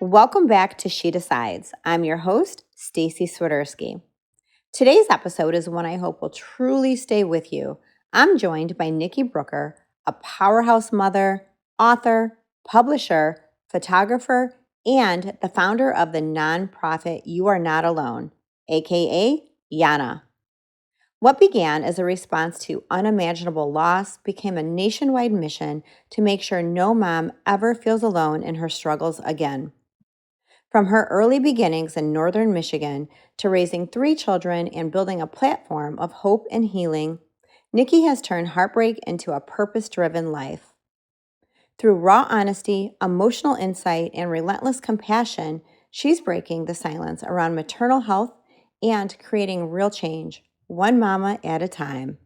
Welcome back to She Decides. I'm your host, Staci Swiderski. Today's episode is one I hope will truly stay with you. I'm joined by Nikki Brooker, a powerhouse mother, author, publisher, photographer, and the founder of the nonprofit You Are Not Alone, aka YANA. What began as a response to unimaginable loss became a nationwide mission to make sure no mom ever feels alone in her struggles again. From her early beginnings in northern Michigan to raising 3 children and building a platform of hope and healing, Nikki has turned heartbreak into a purpose-driven life. Through raw honesty, emotional insight, and relentless compassion, she's breaking the silence around maternal health and creating real change, one mama at a time.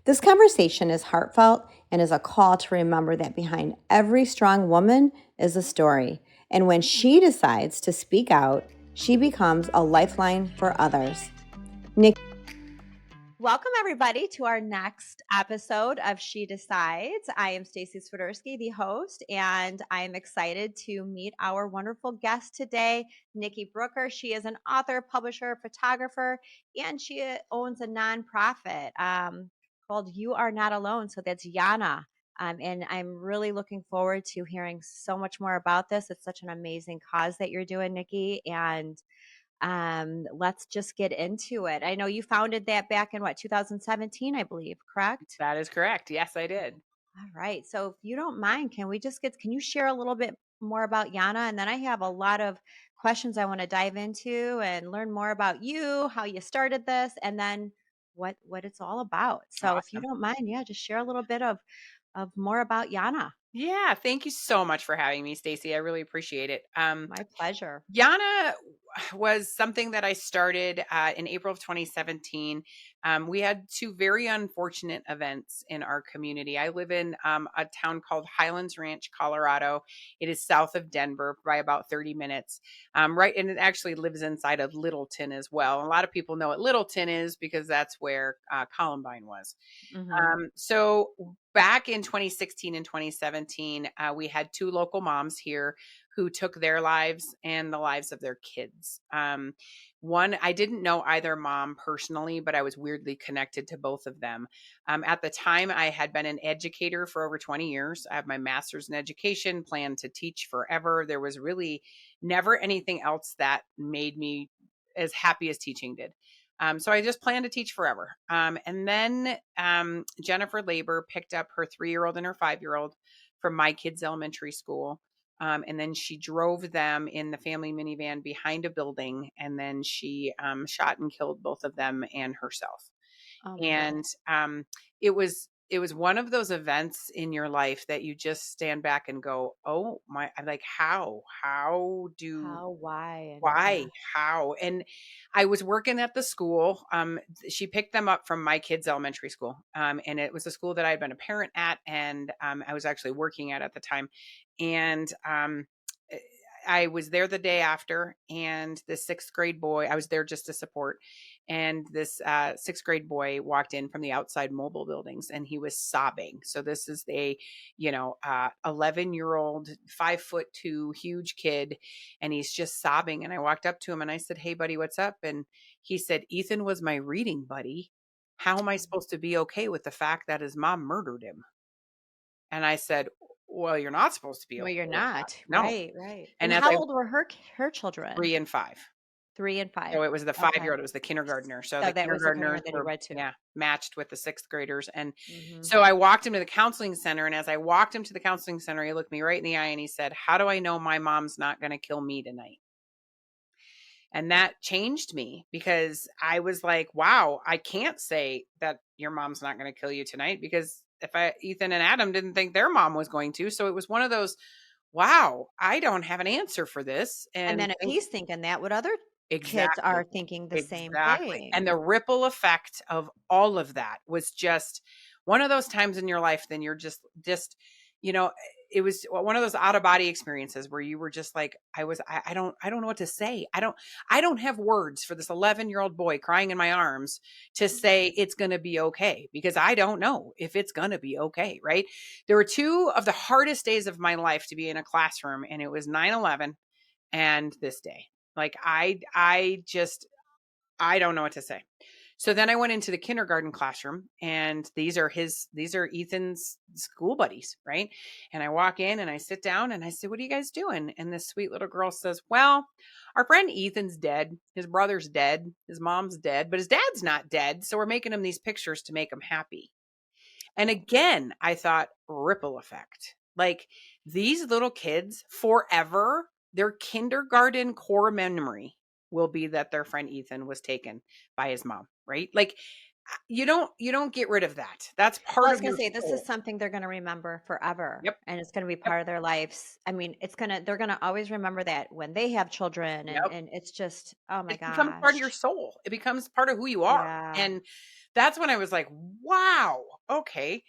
This conversation is heartfelt and is a call to remember that behind every strong woman is a story. And when she decides to speak out, she becomes a lifeline for others. Nikki. Welcome, everybody, to our next episode of She Decides. I am Staci Swiderski, the host, and I am excited to meet our wonderful guest today, Nikki Brooker. She is an author, publisher, photographer, and she owns a nonprofit called You Are Not Alone. So that's YANA. And I'm really looking forward to hearing so much more about this. It's such an amazing cause that you're doing, Nikki. And let's just get into it. I know you founded that back in 2017, I believe, correct? That is correct. Yes, I did. All right. So if you don't mind, can you share a little bit more about YANA? And then I have a lot of questions I want to dive into and learn more about you, how you started this, and then what it's all about. So if you Awesome. don't mind, yeah, just share a little bit of more about YANA. Yeah, thank you so much for having me, Staci. I really appreciate it. My pleasure. YANA was something that I started in April of 2017. We had 2 very unfortunate events in our community. I live in a town called Highlands Ranch, Colorado. It is south of Denver by about 30 minutes. Right, and it actually lives inside of Littleton as well. A lot of people know what Littleton is because that's where Columbine was. Mm-hmm. So back in 2016 and 2017, we had 2 local moms here who took their lives and the lives of their kids. One, I didn't know either mom personally, but I was weirdly connected to both of them. At the time, I had been an educator for over 20 years. I have my master's in education, planned to teach forever. There was really never anything else that made me as happy as teaching did. So I just planned to teach forever. And then Jennifer Labor picked up her 3-year-old and her 5-year-old from my kids' elementary school. And then she drove them in the family minivan behind a building. And then she shot and killed both of them and herself. Oh my God. And it was one of those events in your life that you just stand back and go, oh my, like how do How, why, and yeah. why? How? And I was working at the school. She picked them up from my kids' elementary school. And it was a school that I had been a parent at and I was actually working at the time. And I was there the day after, and the 6th grade boy, I was there just to support. And this 6th grade boy walked in from the outside mobile buildings and he was sobbing. So this is a, 11-year-old, 5'2", huge kid. And he's just sobbing. And I walked up to him and I said, "Hey buddy, what's up?" And he said, "Ethan was my reading buddy. How am I supposed to be okay with the fact that his mom murdered him?" And I said, "Well, you're not supposed to be Well, okay you're with that. not. No." Right, right. And And as how I old were her children? 3 and 5. 3 and 5. So it was the Okay. 5-year-old, it was the kindergartner. So So the that was the kind of kindergartners one that he were, read to. yeah, matched with the 6th graders. And Mhm. so I walked him to the counseling center. And as I walked him to the counseling center, he looked me right in the eye and he said, "How do I know my mom's not going to kill me tonight?" And that changed me because I was like, wow, I can't say that your mom's not going to kill you tonight because Ethan and Adam didn't think their mom was going to. So it was one of those, wow, I don't have an answer for this. And And then if he's thinking that, what other kids exactly. are thinking the same Exactly. And thing? the ripple effect of all of that was just one of those times in your life, then you're just, you know, it was one of those out of body experiences where you were just like, I don't know what to say. I don't have words for this 11-year-old boy crying in my arms to say it's going to be okay because I don't know if it's going to be okay. Right. There were 2 of the hardest days of my life to be in a classroom, and it was 9/11 and this day. Like I don't know what to say. So then I went into the kindergarten classroom, and these are Ethan's school buddies, right? And I walk in and I sit down and I say, "What are you guys doing?" And this sweet little girl says, "Well, our friend Ethan's dead. His brother's dead. His mom's dead, but his dad's not dead. So we're making him these pictures to make him happy." And again, I thought, ripple effect. Like, these little kids forever, their kindergarten core memory will be that their friend Ethan was taken by his mom, right? Like, you don't get rid of that. That's Well, part I was of gonna your say this is soul. something they're gonna remember forever, Yep. and it's gonna be Yep. part of their lives. I mean, they're gonna always remember that when they have children, and Yep. it's just, oh my It becomes part of your gosh. soul. It becomes part of who you are. Yeah. And that's when I was like, wow, okay.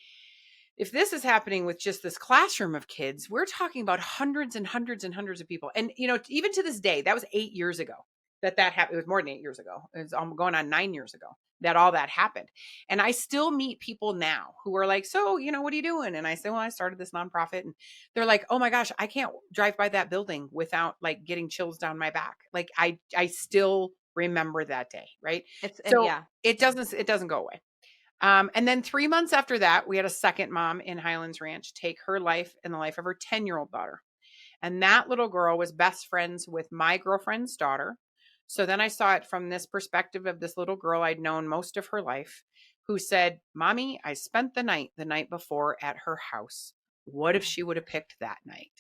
If this is happening with just this classroom of kids, we're talking about hundreds and hundreds and hundreds of people. And, even to this day, that was 8 years ago that happened. It was more than 8 years ago. It's going on 9 years ago that all that happened. And I still meet people now who are like, "So, what are you doing?" And I say, "Well, I started this nonprofit." And they're like, "Oh my gosh, I can't drive by that building without like getting chills down my back." Like I still remember that day. Right. And So yeah. it doesn't go away. And then 3 months after that, we had a second mom in Highlands Ranch take her life and the life of her 10-year-old daughter. And that little girl was best friends with my girlfriend's daughter. So then I saw it from this perspective of this little girl I'd known most of her life, who said, "Mommy, I spent the night before at her house. What if she would have picked that night?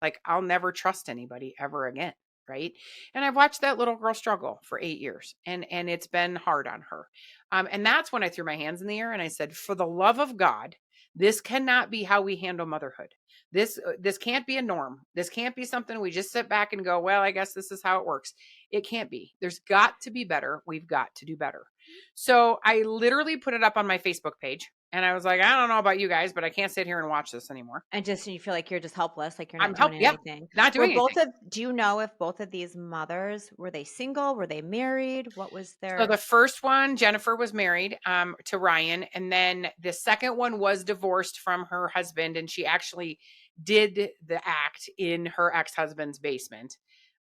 Like, I'll never trust anybody ever again." Right. And I've watched that little girl struggle for 8 years, and it's been hard on her. And that's when I threw my hands in the air and I said, "For the love of God, this cannot be how we handle motherhood. This can't be a norm. This can't be something we just sit back and go, well, I guess this is how it works." It can't be. There's got to be better. We've got to do better. So I literally put it up on my Facebook page, and I was like, "I don't know about you guys, but I can't sit here and watch this anymore. And just you feel like you're just helpless, like you're I'm not doing Yep, anything. not doing anything." Do you know if both of these mothers, were they single? Were they married? What was So the their first one, Jennifer, was married to Ryan, and then the second one was divorced from her husband, and she actually did the act in her ex-husband's basement.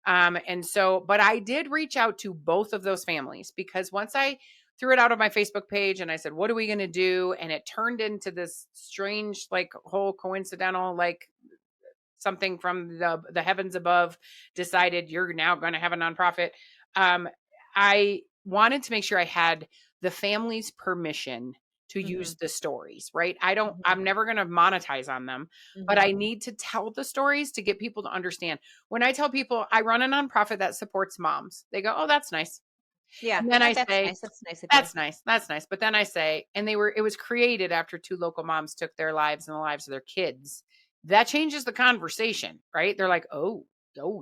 But I did reach out to both of those families, because once I threw it out on my Facebook page and I said, "What are we going to do?" And it turned into this strange, like, whole coincidental, like, something from the heavens above decided you're now going to have a nonprofit. I wanted to make sure I had the family's permission to use Mhm, the stories, right? mhm, I'm never going to monetize on them, but mhm. I need to tell the stories to get people to understand. When I tell people I run a nonprofit that supports moms, they go, "Oh, that's nice." Yeah, And then I that's say, nice, that's nice of you. "That's nice. That's nice." But then I say, it was created after two local moms took their lives and the lives of their kids. That changes the conversation, right? They're like, "Oh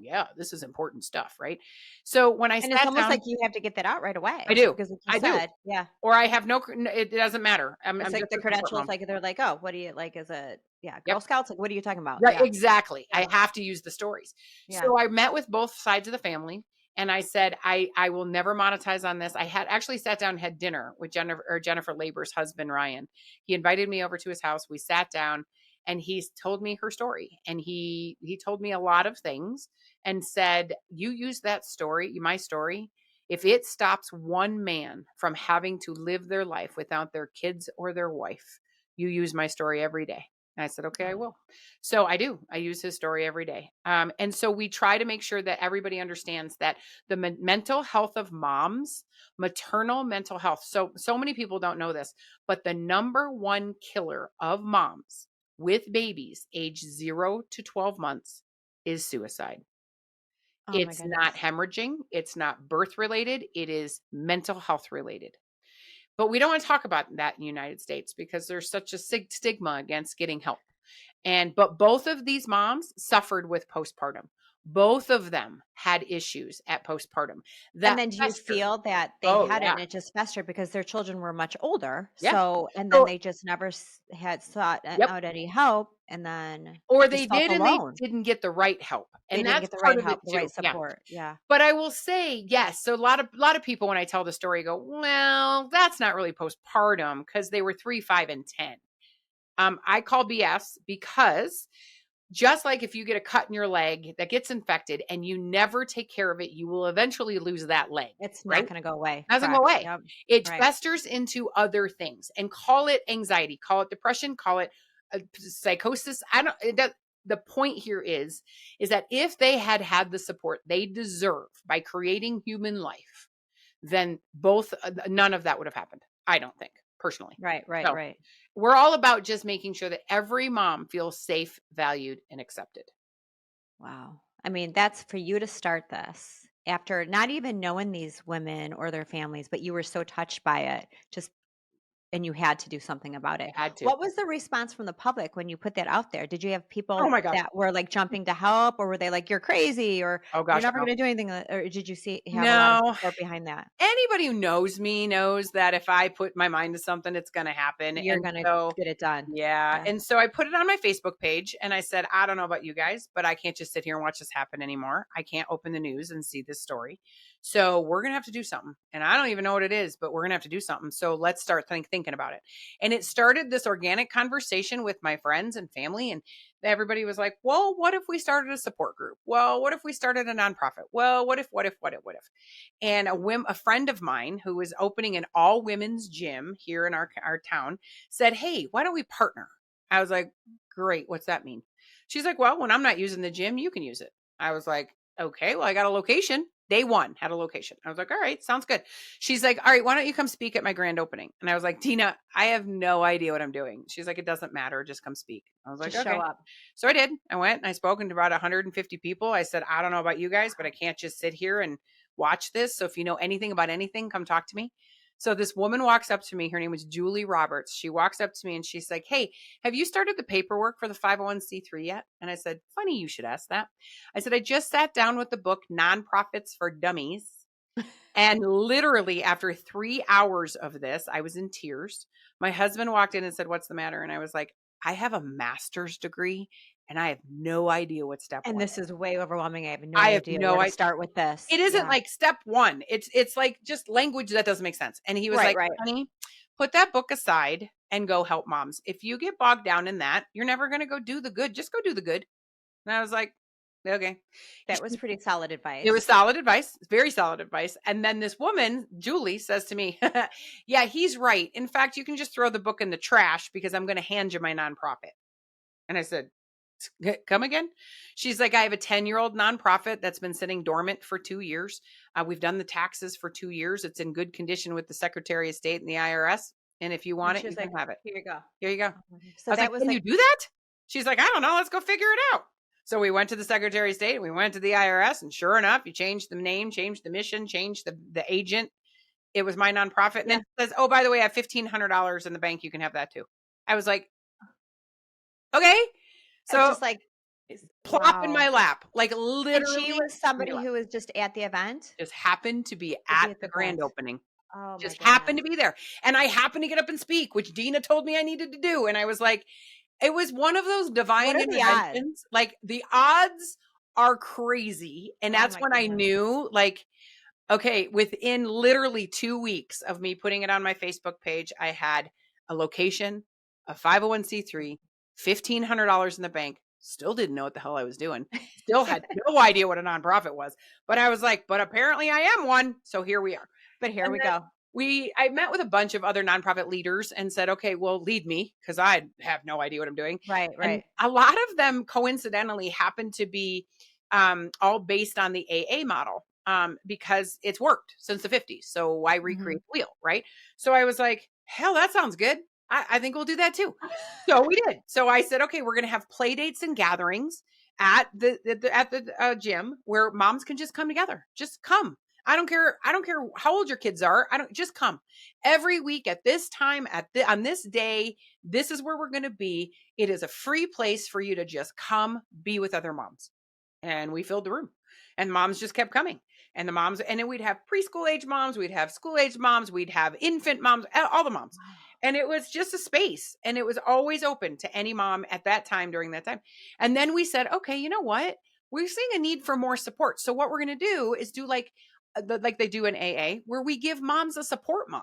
yeah, this is important stuff," right? So when I And it's sat almost down, like you have to get that out right I away do. because like you I do. said, yeah, Or I have it doesn't matter. I'm it's like just the a support credentials, mom. like, they're like, "Oh, what do you like, as a" yeah, Yep. Girl Scouts? Like, "What are you talking about?" Right, Yeah, exactly. I yeah, have to use the stories. yeah. So I met with both sides of the family, and I said, I will never monetize on this. I had actually sat down and had dinner with Jennifer Labor's husband, Ryan. He invited me over to his house. We sat down, and he's told me her story. And he told me a lot of things and said, "You use that story, my story. If it stops one man from having to live their life without their kids or their wife, you use my story every day." And I said, "Okay, I Oh, will." So I do. I use his story every day. And so we try to make sure that everybody understands that the mental health of moms, maternal mental health. So many people don't know this, but the number one killer of moms with babies age 0 to 12 months is suicide. oh my It's not goodness. hemorrhaging. It's not birth related. It is mental health related. But we don't want to talk about that in the United States because there's such a stigma against getting help. But both of these moms suffered with postpartum. Both of them had issues at postpartum And that then do you festered. feel that they Oh had it yeah. and it just festered because their children were much older, Yeah. so and then So they just never had sought yep. out any help, and then Or they just felt did and they alone. didn't get the right help. They And didn't that's get the part right of it help, the right too. Yeah. support, yeah. But I will say, yes. So a lot of people when I tell the story go, "Well, that's not really postpartum because they were 3, 5, and 10." I call BS because just like if you get a cut in your leg that gets infected and you never take care of it, you will eventually lose that leg, It's right? not going to go away. Doesn't go Correct. away. Yep. It Right. festers into other things, and call it anxiety, call it depression, call it psychosis. I don't, it does, the point here is that if they had had the support they deserve by creating human life, then none of that would have happened. I don't think, personally. Right. Right. So Right. we're all about just making sure that every mom feels safe, valued, and accepted. Wow. I mean, that's for you to start this after not even knowing these women or their families, but you were so touched by it, just and you had to do something about I it. had to. What was the response from the public when you put that out there? Did you have Oh people my gosh. that were like jumping to help, or were they like, "You're crazy," or Oh "You're gosh, never no. going to do anything," or did you have a lot of No. support behind that? Anybody who knows me knows that if I put my mind to something, it's going to happen. You're And going to so, get it done. yeah. Yeah. And so I put it on my Facebook page and I said, I don't know about you guys, but I can't just sit here and watch this happen anymore. I can't open the news and see this story. So we're going to have to do something. And I don't even know what it is, but we're going to have to do something. So let's start thinking about it. And it started this organic conversation with my friends and family. And everybody was like, well, what if we started a support group? Well, what if we started a nonprofit? Well, what if? And a friend of mine who was opening an all women's gym here in our town said, hey, why don't we partner? I was like, great. What's that mean? She's like, well, when I'm not using the gym, you can use it. I was like, okay, well, I got a location. Day one had a location. I was like, all right, sounds good. She's like, all right, why don't you come speak at my grand opening? And I was like, Tina, I have no idea what I'm doing. She's like, it doesn't matter. Just come speak. I was like, Just show okay. up. So I did. I went and I spoke to about 150 people. I said, I don't know about you guys, but I can't just sit here and watch this. So if you know anything about anything, come talk to me. So this woman walks up to me. Her name was Julie Roberts. She walks up to me and she's like, hey, have you started the paperwork for the 501c3 yet? And I said, funny you should ask that. I said, I just sat down with the book Nonprofits for Dummies. And literally after 3 hours of this, I was in tears. My husband walked in and said, what's the matter? And I was like, I have a master's degree and I have no idea what step And one this is. is way overwhelming. I have no I have idea no where to idea. start with this. It isn't Yeah. like step one. It's like just language that doesn't make sense. And he was Right, like, right. honey, put that book aside and go help moms. If you get bogged down in that, you're never going to go do the good. Just go do the good. And I was like, okay. That was pretty solid advice. It was solid advice, very solid advice. And then this woman, Julie, says to me, yeah, he's right. In fact, you can just throw the book in the trash because I'm going to hand you my nonprofit. And I said, come again? She's like, I have a 10-year-old nonprofit that's been sitting dormant for 2 years. We've done the taxes for 2 years. It's in good condition with the Secretary of State and the IRS. And if you want it, you can have it. Here you go. Here you go. So I was that like, was can like, you do that? She's like, I don't know. Let's go figure it out. So we went to the Secretary of State and we went to the IRS. And sure enough, you changed the name, changed the mission, changed the agent. It was my nonprofit. And then it says, oh, by the way, I have $1,500 in the bank. You can have that too. I was like, okay. So it's just like plop in my lap, like literally. And she was somebody who was just at the event? Just happened to be at the grand event. opening. Oh, Just my happened to goodness. be there. And I happened to get up and speak, which Dina told me I needed to do. And I was like, it was one of those divine What are the odds? interventions. Like the odds are crazy. And Oh, that's my when I goodness. knew, like, okay, within literally 2 weeks of me putting it on my Facebook page, I had a location, a 501c3, $1,500 in the bank. Still didn't know what the hell I was doing. Still had no idea what a nonprofit was. But I was like, but apparently I am one. So here we are. But here And we then go. I met with a bunch of other nonprofit leaders and said, okay, well, lead me because I have no idea what I'm doing. Right, And right. a lot of them coincidentally happened to be all based on the AA model because it's worked since the 50s. So why recreate the wheel, right? So I was like, hell, that sounds good. I think we'll do that too. So we did. So I said, okay, we're going to have play dates and gatherings at the gym where moms can just come together. Just come. I don't care how old your kids are. Just come every week at this time on this day. This is where we're going to be. It is a free place for you to just come be with other moms. And we filled the room and moms just kept coming and then we'd have preschool age moms. We'd have school age moms. We'd have infant moms, all the moms. And it was just a space and it was always open to any mom at that time during that time. And then we said, okay, you know what? We're seeing a need for more support. So what we're going to do is do like they do in AA, where we give moms a support mom,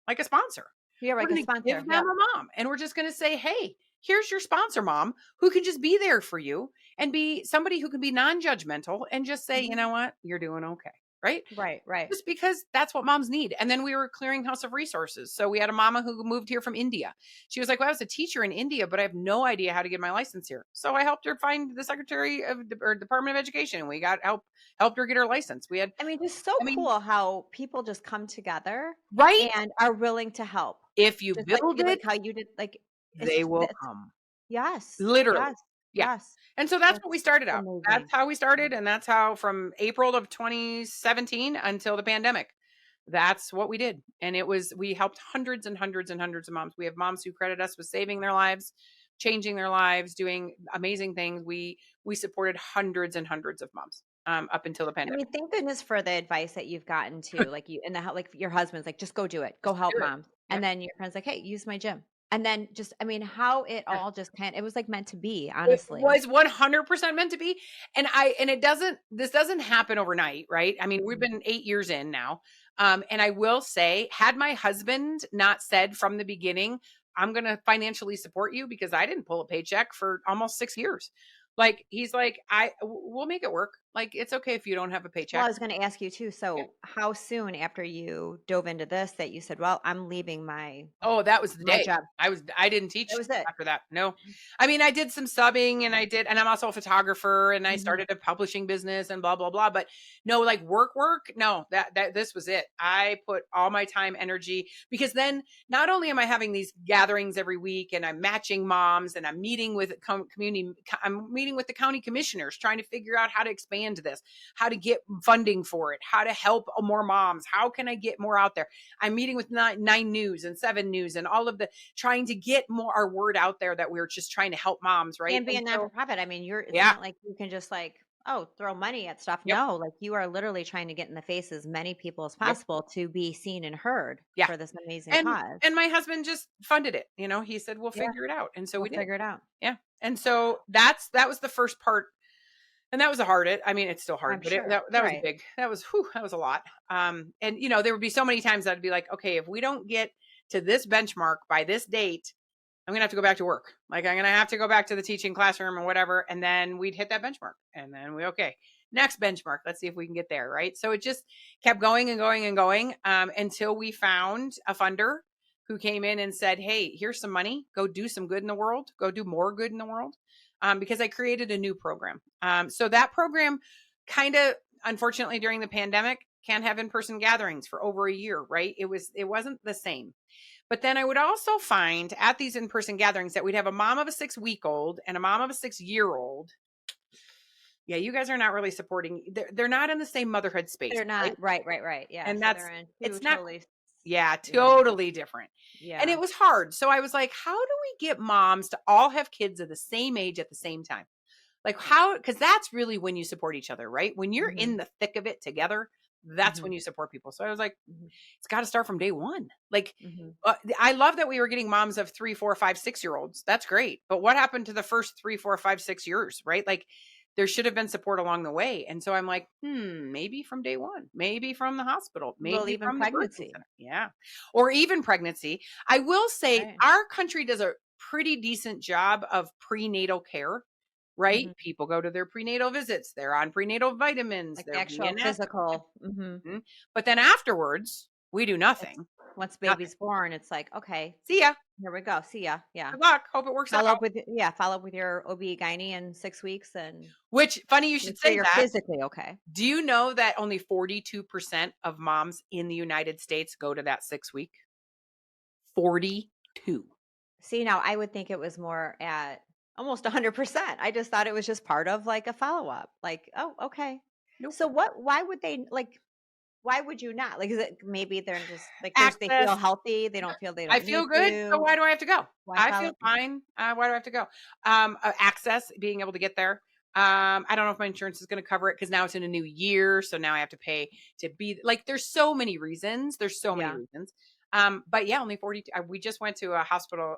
like a sponsor. Yeah, like We're a gonna sponsor. give them a mom, and we're just going to say, hey, here's your sponsor mom who can just be there for you and be somebody who can be non-judgmental and just say, you know what, you're doing okay. Right. Right, right. Just because that's what moms need. And then we were a clearinghouse of resources. So we had a mama who moved here from India. She was like, well, I was a teacher in India, but I have no idea how to get my license here. So I helped her find the Secretary of or Department of Education. We got helped her get her license. We had, I mean, just so I mean, cool how people just come together right? and are willing to help. If you Just build like it, how you did, like, they will that's come. yes, Literally. yes, Yeah. yes. And so that's what we That's started out. That's amazing. how we started. And that's how from April of 2017 until the pandemic, that's what we did. And we helped hundreds and hundreds and hundreds of moms. We have moms who credit us with saving their lives, changing their lives, doing amazing things. We supported hundreds and hundreds of moms up until the I pandemic. mean, thank goodness for the advice that you've gotten too. Like you and the like your husband's like, just go do it. Go Just help do it. mom. Yeah. And then your friend's like, hey, use my gym. And then just, I mean, how it Yeah. all just it was like meant to be, It honestly. was 100% meant to be. And this doesn't happen overnight, right? I mean, we've Mhm. been 8 years in now. And I will say, had my husband not said from the beginning, I'm going to financially support you because I didn't pull a paycheck for almost 6 years. Like, he's like, we'll make it work. Like, it's okay if you don't have a Well, paycheck. I was going to ask you too. So, how soon after you dove into this that you said, "Well, I'm leaving Oh, that was the my day. job." I didn't That teach was it. after that. No. I mean, I did some subbing and I'm also a photographer and I Mhm. started a publishing business and blah, blah, blah. But no, like work. No, this was it. I put all my time, energy, because then not only am I having these gatherings every week and I'm matching moms and I'm meeting with I'm meeting with the county commissioners trying to figure out how to expand this, how to get funding for it, how to help more moms. How can I get more out there? I'm meeting with nine News and 7 News and all of the trying to get more our word out there that we're just trying to help moms, right? And being And non for so, profit, I mean, it's yeah, not like you can just like, oh, throw money at stuff. yep, No, like you are literally trying to get in the face as many people as yep, possible to be seen and heard yeah. for this amazing And cause. and my husband just funded it. He said we'll Yeah, figure it out, and so we'll we did. figure it out. Yeah. And so that was the first part, and that was a hard. I mean, it's still hard, I'm but sure. that was Right. big. That was a lot. And there would be so many times I'd be like, okay, if we don't get to this benchmark by this date, I'm gonna have to go back to work. Like I'm gonna have to go back to the teaching classroom or whatever. And then we'd hit that benchmark. And then okay, next benchmark. Let's see if we can get there. Right. So it just kept going and going and going until we found a funder who came in and said, hey, here's some money. Go do some good in the world. Go do more good in the world. Because I created a new program. So that program kind of, unfortunately, during the pandemic, can't have in-person gatherings for over a year, right? It wasn't the same. But then I would also find at these in-person gatherings that we'd have a mom of a 6-week-old and a mom of a 6-year-old. Yeah, you guys are not really supporting. They're not in the same motherhood space, They're right? not right, right, right. Yeah. And So they're in two it's not, totally yeah, yeah. totally different. And Yeah. it was hard. So I was like, how do we get moms to all have kids of the same age at the same time? Like how, because that's really when you support each other, right? When you're Mhm. in the thick of it together, that's when Mhm. you support people. So I was like, Mhm. it's got to start from day one. Like, Mhm. I love that we were getting moms of 3, 4, 5, 6 year olds. That's great. But what happened to the first 3, 4, 5, 6 years, right? Like, there should have been support along the way. And so I'm like, maybe from day one, maybe from the hospital, Well, maybe even from the birthing pregnancy. center. Yeah. Or even pregnancy. I will say Right. our country does a pretty decent job of prenatal care, right? Mhm. People go to their prenatal visits. They're on prenatal vitamins. Like They're actual being asked. physical. Mhm. But then afterwards, we do It's nothing. once Nothing. baby's born, it's like, okay, See ya. here we go. See ya. Yeah. Good luck. Hope it works out. Follow up with your OB/GYN in 6 weeks and Which, funny you make should sure say you're that. physically okay. Do you know that only 42% of moms in the United States go to that 6 week? 42. See, now I would think it was more at almost 100%. I just thought it was just part of like a follow-up. Like, oh, okay. Nope. So why would they like why would you not? Like, is it maybe they're just like they feel Access. healthy, they don't feel they I don't feel need good. So to. why do I have to go? Why I feel follow? fine. Why do I have to go? Access, being able to get there. I don't know if my insurance is going to cover it because now it's in a new year. So now I have to pay to be like, there's so many reasons. There's so many Yeah. reasons. But yeah, only 42. We just went to a hospital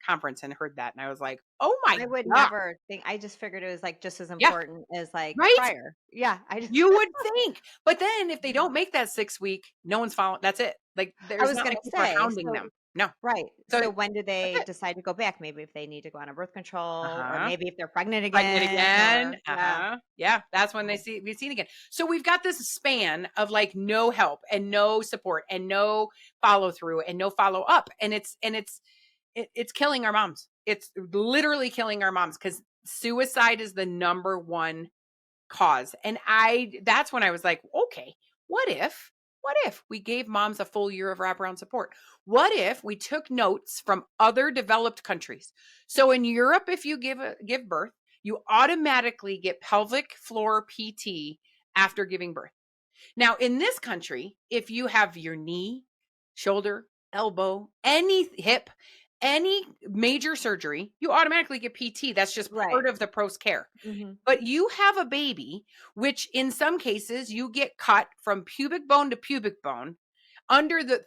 conference and heard that, and I was like, oh my I would God. never think, I just figured it was like just as Yeah. important as like Right. prior. Yeah. I just, You would think. But then if they yeah. don't make that 6 week, no one's following. That's it. Like, I there's was not going like to people are say, hounding so them. No. right. So So when do that's they it. decide to go back? Maybe if they need to go on a birth control, or Uh-huh. maybe if they're pregnant Pregnant again, again. or yeah. Uh-huh. Yeah. That's when Wow. we've seen again. So we've got this span of like no help and no support and no follow through and no follow up. And it's killing our moms. It's literally killing our moms because suicide is the number one cause. And that's when I was like, okay, what if we gave moms a full year of wraparound support? What if we took notes from other developed countries? So in Europe, if you give birth, you automatically get pelvic floor PT after giving birth. Now, in this country, if you have your knee, shoulder, elbow, any hip, any major surgery, you automatically get PT. That's just Right. part of the post care. Hmm. But you have a baby, which in some cases you get cut from pubic bone to pubic bone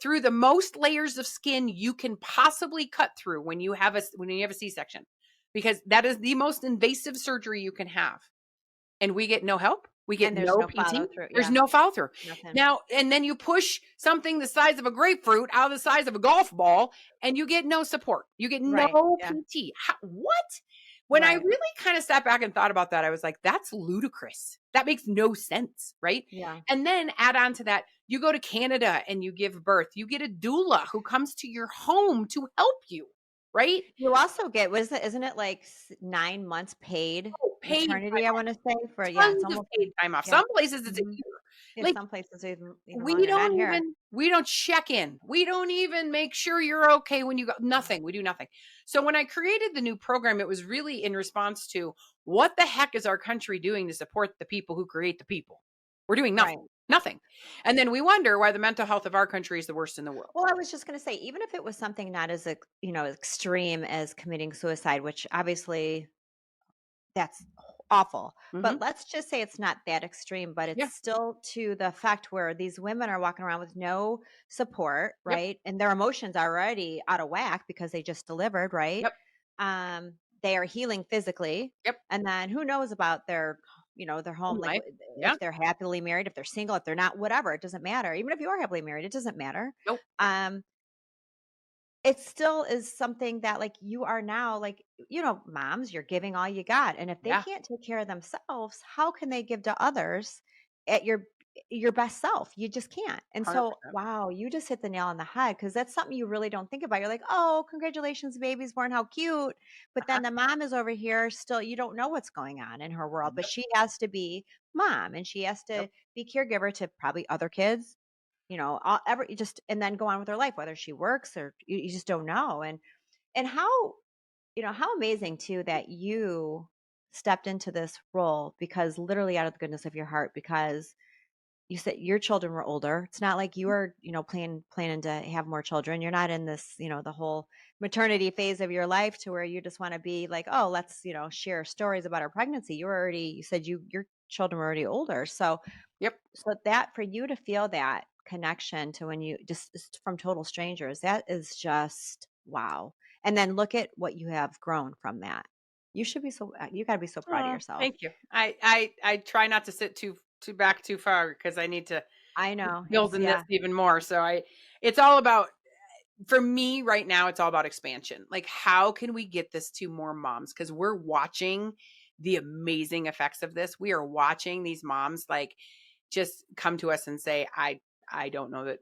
through the most layers of skin you can possibly cut through when you have a C-section, because that is the most invasive surgery you can have. And we get no help. We get And there's no no PT. follow through. There's Yeah. no follow through. Nothing. Now, and then you push something the size of a grapefruit out of the size of a golf ball and you get no support. You get Right. no Yeah. PT. What? When I Right. really kind of sat back and thought about that, I was like, that's ludicrous. That makes no sense. Right. Yeah. And then add on to that, you go to Canada and you give birth. You get a doula who comes to your home to help you. Right. You also get, what is it? Isn't it like 9 months paid Oh, paid maternity? time I off. want to say for, yeah, it's Tons of almost, paid time off. yeah. Some places it's a Hmm. year. Yeah. Like, Some places even we longer, not don't here. even we don't check in. We don't even make sure you're okay when you go. Nothing. We do nothing. So when I created the new program, it was really in response to what the heck is our country doing to support the people who create the people? We're doing Right. nothing. Nothing. And then we wonder why the mental health of our country is the worst in the world. Well, I was just going to say, even if it was something not as, extreme as committing suicide, which obviously that's awful. Hmm. But let's just say it's not that extreme, but it's Yeah. still to the fact where these women are walking around with no support, Yep. right? And their emotions are already out of whack because they just delivered, right? Yep. They are healing physically. Yep. And then who knows about their home, Home like life. Yeah. if they're happily married, if they're single, if they're not, whatever, it doesn't matter. Even if you are happily married, it doesn't matter. Nope. Um, it still is something that, like, you are now, like, moms, you're giving all you got. And if they Yeah. can't take care of themselves, how can they give to others at your best self? You just can't. And so, 100%. wow, you just hit the nail on the head, because that's something you really don't think about. You're like, oh, congratulations, the baby's born, how cute. But Uh-huh. then the mom is over here still, you don't know what's going on in her world, but Yep. she has to be mom, and she has Yep. to be caregiver to probably other kids, just, and then go on with her life, whether she works or you just don't know. And how amazing too that you stepped into this role, because literally out of the goodness of your heart, because you said your children were older. It's not like you were, planning to have more children. You're not in this, the whole maternity phase of your life to where you just want to be like, oh, let's, share stories about our pregnancy. You said your children were already older. So Yep. that, for you to feel that connection to when you just from total strangers, that is just wow. And then look at what you have grown from that. You got to be so proud of Oh, yourself. thank you. I try not to sit too back too far because I need to I know. build in this Yeah, even more. So it's all about, for me right now, it's all about expansion. Like, how can we get this to more moms? Because we're watching the amazing effects of this. We are watching these moms like just come to us and say, I don't know that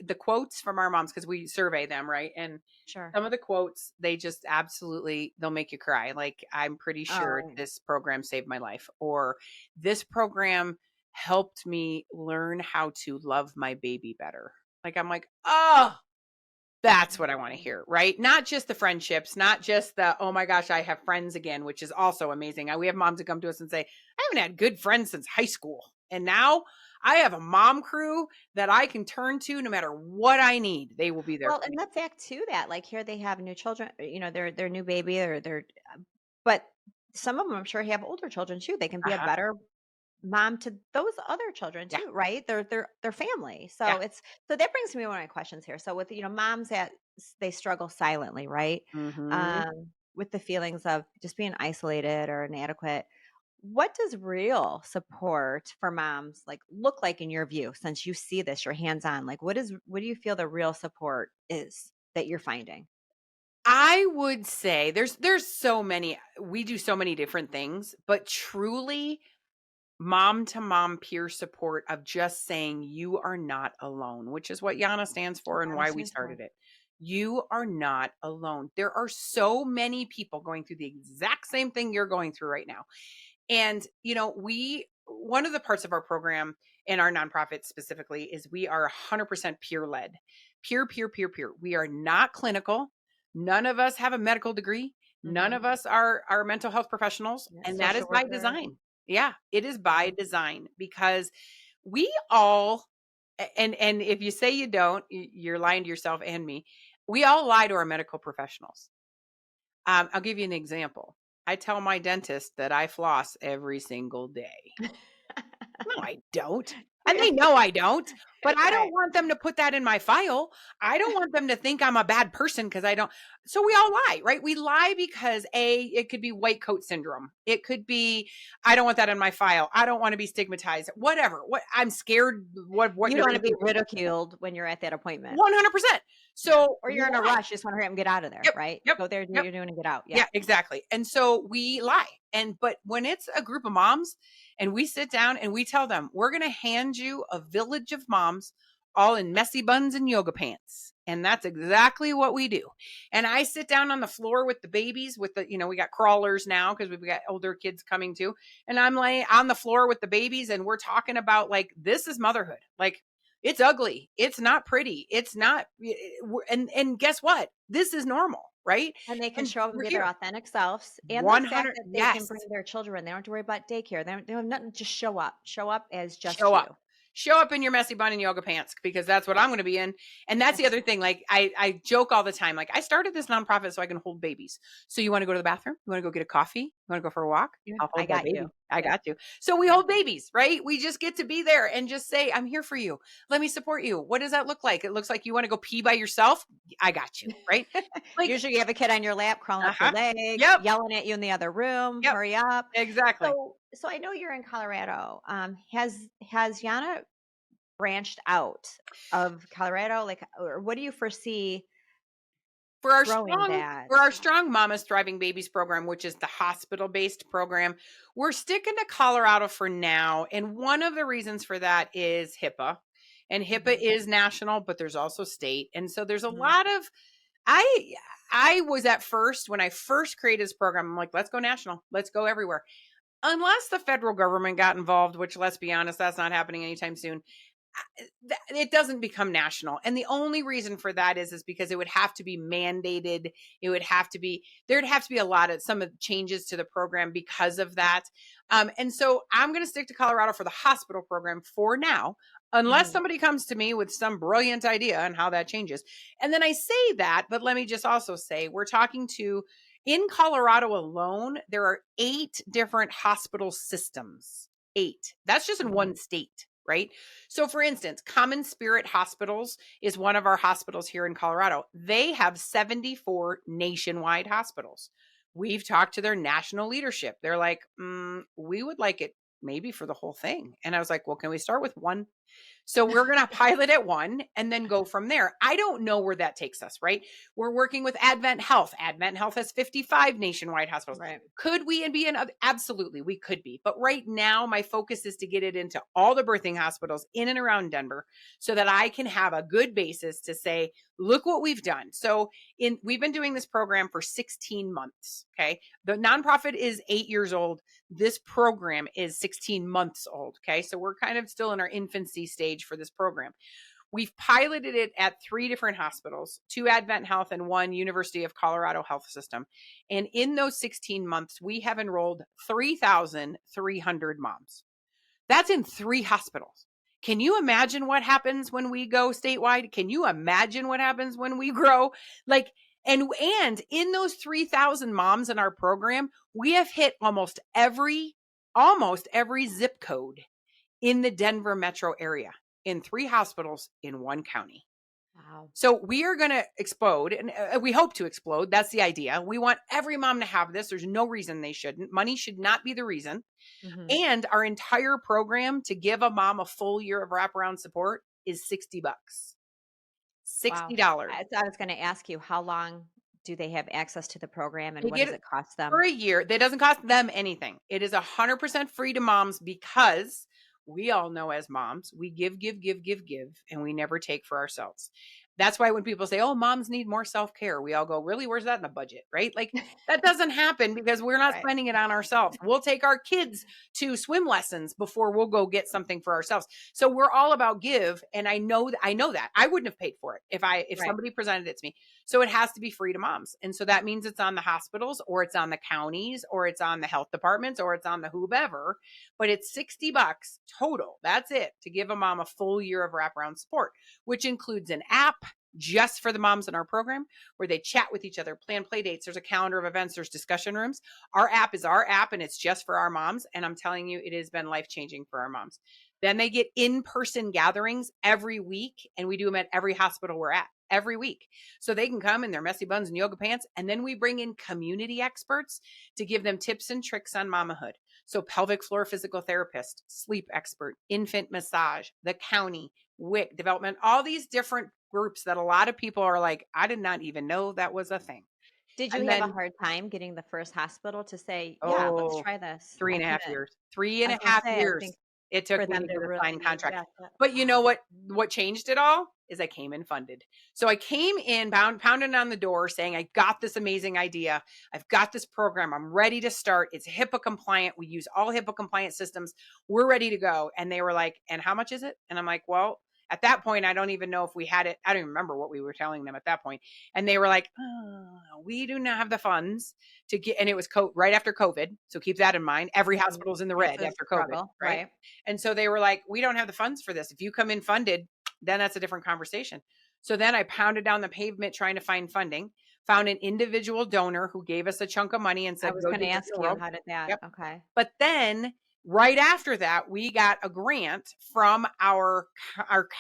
the quotes from our moms, because we survey them, right? And sure. some of the quotes, they just absolutely, they'll make you cry. Like, I'm pretty sure Oh, this program saved my life, or this program helped me learn how to love my baby better. Like, I'm like, oh, that's what I want to hear, right? Not just the friendships, not just the, oh my gosh, I have friends again, which is also amazing. We have moms that come to us and say, I haven't had good friends since high school. And now I have a mom crew that I can turn to no matter what I need. They will be there well, for and me. the fact too that, like, here they have new children, their new baby, or their, but some of them I'm sure have older children too. They can be a Uh-huh. better mom to those other children Yeah. too, right? They're family. Yeah. So that brings me to one of my questions here. So with moms that they struggle silently, right? Hmm. With the feelings of just being isolated or inadequate. What does real support for moms like look like in your view? Since you see this, you're hands on. Like, what do you feel the real support is that you're finding? I would say there's so many, we do so many different things, but truly mom to mom peer support of just saying you are not alone, which is what YANA stands for and Yana why we stands for. started it. You are not alone. There are so many people going through the exact same thing you're going through right now. And, one of the parts of our program and our nonprofit specifically is we are 100% peer led, peer, peer, peer, peer. We are not clinical. None of us have a medical degree. None Mm-hmm. of us are mental health professionals. Yeah, And that is social by worker. design. Yeah, it is by Yeah. design because we all, and if you say you don't, you're lying to yourself and me. We all lie to our medical professionals. I'll give you an example. I tell my dentist that I floss every single day. No, I don't. And Yeah. they know I don't, but I don't Right. want them to put that in my file. I don't want them to think I'm a bad person because I don't. So we all lie, right? We lie because it could be white coat syndrome. It could be, I don't want that in my file. I don't want to be stigmatized. Whatever. What I'm scared what You you're don't going want to to be do. ridiculed when you're at that appointment. 100%. Yeah. So Or we you're in a lie. rush, you just want to hurry up and get out of there, Yep. right? Yep. Go there, do what Yep. you're doing and get out. Yeah. Yeah, exactly. And so we lie. But when it's a group of moms and we sit down and we tell them, we're going to hand you a village of moms all in messy buns and yoga pants. And that's exactly what we do. And I sit down on the floor with the babies with we got crawlers now because we've got older kids coming too. And I'm laying on the floor with the babies and we're talking about like, this is motherhood. Like it's ugly. It's not pretty. It's not. And guess what? This is normal, right? And they can And show up and we're be their here. authentic selves. And the fact 100. that they can Yes. bring their children, they don't have to worry about daycare. They don't have nothing. Just show up. Show up as just Show you. up. Show up in your messy bun and yoga pants because that's what I'm going to be in. And that's the other thing. Like I joke all the time. Like I started this nonprofit so I can hold babies. So you want to go to the bathroom? You want to go get a coffee? You want to go for a walk? Yeah, I'll I hold that got you. baby. I Yeah. got you. So we Yeah. hold babies, right? We just get to be there and just say, I'm here for you. Let me support you. What does that look like? It looks like you want to go pee by yourself. I got you. Right. Like, Usually you have a kid on your lap crawling up your uh-huh. leg, Yep. yelling at you in the other room, Yep. hurry up. Exactly. So I know you're in Colorado. Has Yana branched out of Colorado? Like, or what do you foresee For our growing strong that? for our strong mamas thriving babies program, which is the hospital based program, we're sticking to Colorado for now, and one of the reasons for that is HIPAA, and HIPAA Mhm, is national, but there's also state, and so there's a mhm, lot of I I was at first when I first created this program, I'm like, let's go national, let's go everywhere, unless the federal government got involved, which let's be honest, that's not happening anytime soon. It doesn't become national, and the only reason for that is because it would have to be mandated. It would have to be there'd have to be a lot of some of changes to the program because of that. And so I'm going to stick to Colorado for the hospital program for now, unless mhm, somebody comes to me with some brilliant idea on how that changes. And then I say that, but let me just also say we're talking to in Colorado alone, there are 8 different hospital systems. 8. That's just in mhm, one state, right? So, for instance, Common Spirit Hospitals is one of our hospitals here in Colorado. They have 74 nationwide hospitals. We've talked to their national leadership. They're like, we would like it maybe for the whole thing. And I was like, well, can we start with one? So we're going to pilot at one and then go from there. I don't know where that takes us, right? We're working with Advent Health. Advent Health has 55 nationwide hospitals. right. Could we be in? Absolutely, we could be. But right now, my focus is to get it into all the birthing hospitals in and around Denver so that I can have a good basis to say, look what we've done. So we've been doing this program for 16 months. Okay. The nonprofit is 8 years old. This program is 16 months old. Okay. So we're kind of still in our infancy stage for this program. We've piloted it at 3 different hospitals, 2 Advent Health and 1 University of Colorado Health System. And in those 16 months, we have enrolled 3,300 moms. That's in 3 hospitals. Can you imagine what happens when we go statewide? Can you imagine what happens when we grow? Like, and in those 3,000 moms in our program, we have hit almost every almost every zip code in the Denver metro area in 3 hospitals in 1 county. Wow. So we are going to explode, and we hope to explode. That's the idea. We want every mom to have this. There's no reason they shouldn't. Money should not be the reason. Hmm. And our entire program to give a mom a full year of wraparound support is $60. Wow. $60. So I was going to ask you, how long do they have access to the program and They what does get it cost for them? a year. That doesn't cost them anything. It is 100% free to moms because we all know as moms, we give, give, give, give, give, and we never take for ourselves. That's why when people say, oh, moms need more self care, we all go, really? Where's that in the budget? Right? Like that doesn't happen because we're not Right. spending it on ourselves. We'll take our kids to swim lessons before we'll go get something for ourselves. So we're all about give. And I know that I wouldn't have paid for it if Right. somebody presented it to me. So it has to be free to moms. And so that means it's on the hospitals or it's on the counties or it's on the health departments or it's on the whoever, but it's $60 total. That's it to give a mom a full year of wraparound support, which includes an app just for the moms in our program where they chat with each other, plan play dates. There's a calendar of events, there's discussion rooms. Our app is our app and it's just for our moms. And I'm telling you, it has been life-changing for our moms. Then they get in-person gatherings every week, and we do them at every hospital we're at every week. So they can come in their messy buns and yoga pants. And then we bring in community experts to give them tips and tricks on mamahood. So pelvic floor physical therapist, sleep expert, infant massage, the county, WIC development, all these different groups that a lot of people are like, I did not even know that was a thing. Did you And have a then, hard time getting the first hospital to say, yeah, let's oh, try this? three I and a can, half years. Three I and was a going to half say, I years think it for took me them to to get a signed really, contract. yeah. But you know Wow. what changed it all is I came in funded. So I came in pounding on the door saying, I got this amazing idea. I've got this program. I'm ready to start. It's HIPAA compliant. We use all HIPAA compliant systems. We're ready to go. And they were like, and how much is it? And I'm like, well, at that point, I don't even know if we had it. I don't even remember what we were telling them at that point. And they were like, oh, we do not have the funds to get, and it was right after COVID. So keep that in mind. Every Mhm. hospital's in the It's red a after COVID, struggle, right? right? And so they were like, we don't have the funds for this. If you come in funded, then that's a different conversation. So then I pounded down the pavement trying to find funding, found an individual donor who gave us a chunk of money and I said, was go going do to this in ask the you, world. how did that? Yep. Okay. But then right after that, we got a grant from our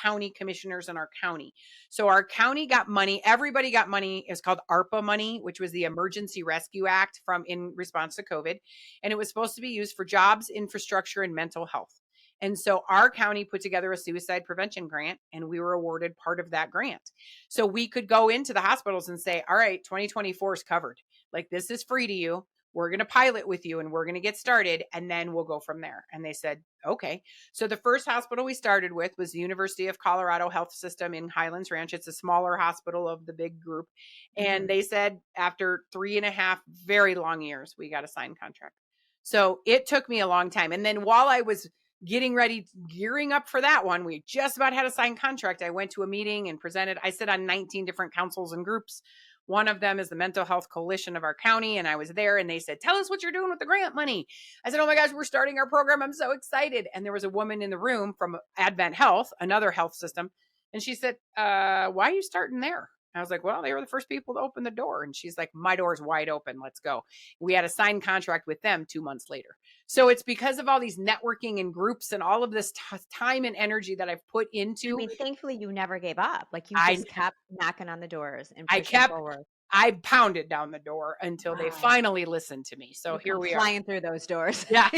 county commissioners in our county. So our county got money. Everybody got money. It's called ARPA money, which was the Emergency Rescue Act from in response to COVID. And it was supposed to be used for jobs, infrastructure, and mental health. And so our county put together a suicide prevention grant, and we were awarded part of that grant. So we could go into the hospitals and say, all right, 2024 is covered. Like, this is free to you. We're going to pilot with you and we're going to get started and then we'll go from there. And they said, okay. So the first hospital we started with was the University of Colorado Health System in Highlands Ranch. It's a smaller hospital of the big group. And Hmm. they said after 3.5 very long years, we got a signed contract. So it took me a long time. And then while I was getting ready, gearing up for that one, we just about had a signed contract. I went to a meeting and presented. I sit on 19 different councils and groups. One of them is the Mental Health Coalition of our county. And I was there and they said, tell us what you're doing with the grant money. I said, oh my gosh, we're starting our program. I'm so excited. And there was a woman in the room from Advent Health, another health system. And she said, why are you starting there? I was like, well, they were the first people to open the door. And she's like, my door is wide open. Let's go. We had a signed contract with them 2 months later. So it's because of all these networking and groups and all of this time and energy that I've put I into. mean, thankfully, you never gave up. Like you I just kept knocking on the doors and I pushing kept forward. I pounded down the door until they Wow. finally listened to me. So You here come we are. flying through those doors. Yeah.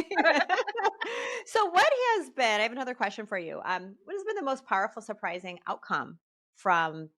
So what has been, I have another question for you. What has been the most powerful, surprising outcome from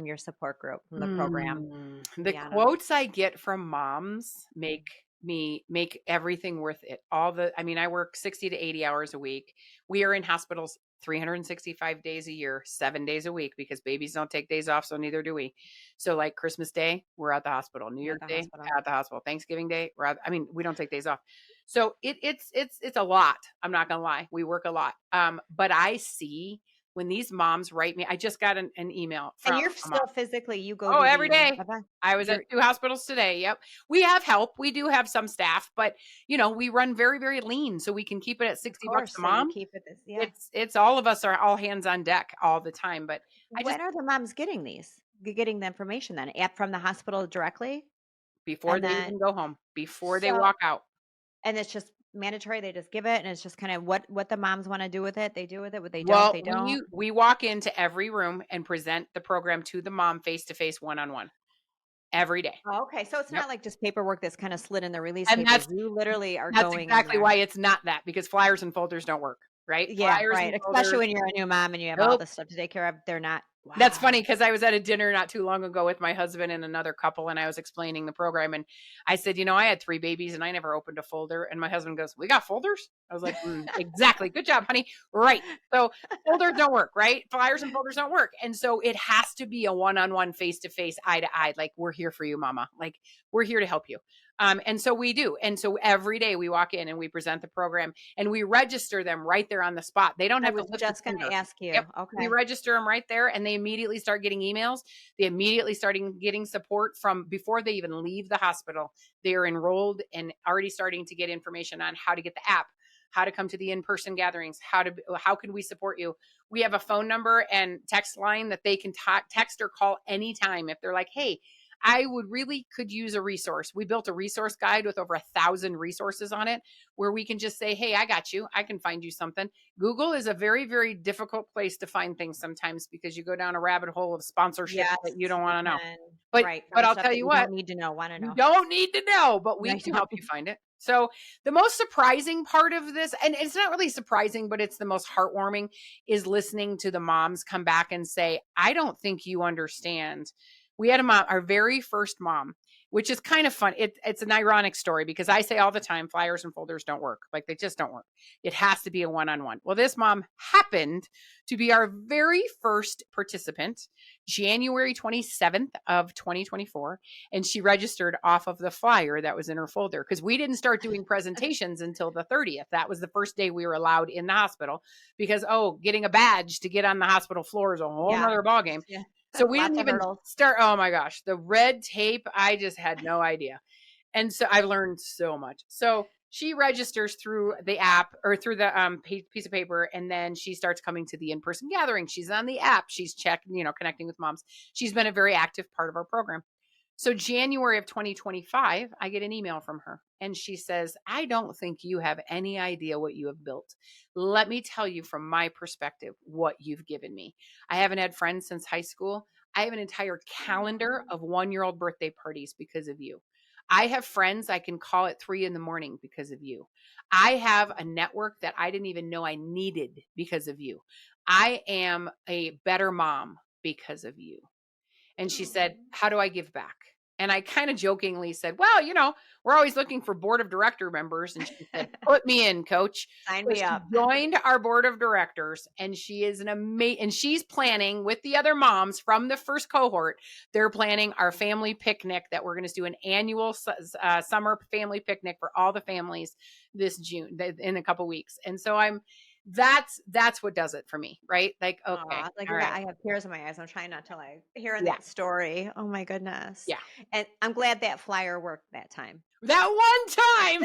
your support group, from the program, The YANA? quotes I get from moms Mhm. make everything worth it. I mean, I work 60 to 80 hours a week. We are in hospitals 365 days a year, 7 days a week because babies don't take days off, so neither do we. So like Christmas Day, we're at the hospital. New You're at Year's the Day, hospital. at the hospital. Thanksgiving Day, I mean, we don't take days off. So it's a lot. I'm not gonna lie. We work a lot. But I see when these moms write me, I just got an email And from you're a mom. still physically, you go Oh, to every the day. event. I was at You're 2 hospitals today. Yep. We have help. We do have some staff, but we run very, very lean so we can keep it at Of $60 course, a so you mom. keep it this, yeah. It's all of us are all hands on deck all the time, but I just When are the moms getting these? Getting the information then? From the hospital directly? before And they then even go home, before they so walk out. and it's just mandatory? They just give it, and it's just kind of what the moms want to do with it. They do with it. What they don't, Well, they don't. we walk into every room and present the program to the mom face to face, one-on-one every day. Oh, okay, so it's Yep. not like just paperwork that's kind of slid in the release And papers. You literally are that's going in exactly there. why it's not that, because flyers and folders don't work, right? Yeah, Flyers right. and Especially folders. when you're a new mom and you have all Nope. this stuff to take care of. They're not. That's funny Wow. because I was at a dinner not too long ago with my husband and another couple, and I was explaining the program. And I said, I had 3 babies and I never opened a folder. And my husband goes, "We got folders?" I was like, exactly. Good job, honey. Right. So folders don't work, right? Flyers and folders don't work. And so it has to be a one-on-one, face-to-face, eye-to-eye. Like, we're here for you, mama. Like, we're here to help you. And so we do. And so every day we walk in and we present the program and we register them right there on the spot. They don't I have to was lift a just going finger. to ask you. Yep. We Okay. register them right there and they immediately start getting emails. They immediately starting getting support from before they even leave the hospital. They are enrolled and already starting to get information on how to get the app, how to come to the in-person gatherings, how can we support you. We have a phone number and text line that they can text or call anytime if they're like, "Hey, I could use a resource." We built a resource guide with over 1,000 resources on it where we can just say, "Hey, I got you. I can find you something." Google is a very, very difficult place to find things sometimes because you go down a rabbit hole of sponsorship Yes, that you don't you want to know. can. But Right. but From I'll stuff tell that you you what, don't need to know, want to you know. don't need to know, but we I can don't. help you find it. So the most surprising part of this, and it's not really surprising, but it's the most heartwarming, is listening to the moms come back and say, "I don't think you understand." We had a mom, our very first mom, which is kind of fun. It's an ironic story because I say all the time, flyers and folders don't work. Like, they just don't work. It has to be a one-on-one. Well, this mom happened to be our very first participant, January 27th of 2024. And she registered off of the flyer that was in her folder because we didn't start doing presentations until the 30th. That was the first day we were allowed in the hospital because, getting a badge to get on the hospital floor is a whole Yeah. nother ballgame. Yeah. So we Lots didn't of even hurdles. start. Oh my gosh, the red tape, I just had no idea. And so I learned so much. So she registers through the app or through the piece of paper, and then she starts coming to the in-person gathering. She's on the app. She's checking, connecting with moms. She's been a very active part of our program. So January of 2025, I get an email from her and she says, "I don't think you have any idea what you have built. Let me tell you from my perspective what you've given me. I haven't had friends since high school. I have an entire calendar of 1-year-old birthday parties because of you. I have friends I can call at 3 a.m. because of you. I have a network that I didn't even know I needed because of you. I am a better mom because of you." And she said, "How do I give back?" And I kind of jokingly said, "Well, we're always looking for board of director members." And she said, "Put me in, coach." Sign So me she up. joined our board of directors and she is and she's planning with the other moms from the first cohort. They're planning our family picnic that we're going to do an annual summer family picnic for all the families this June in a couple weeks. And so that's what does it for me, right? Like, okay, Aw, like all right. I have tears in my eyes. I'm trying not to hearing Yeah. that story. Oh my goodness. Yeah. And I'm glad that flyer worked that time. That one time.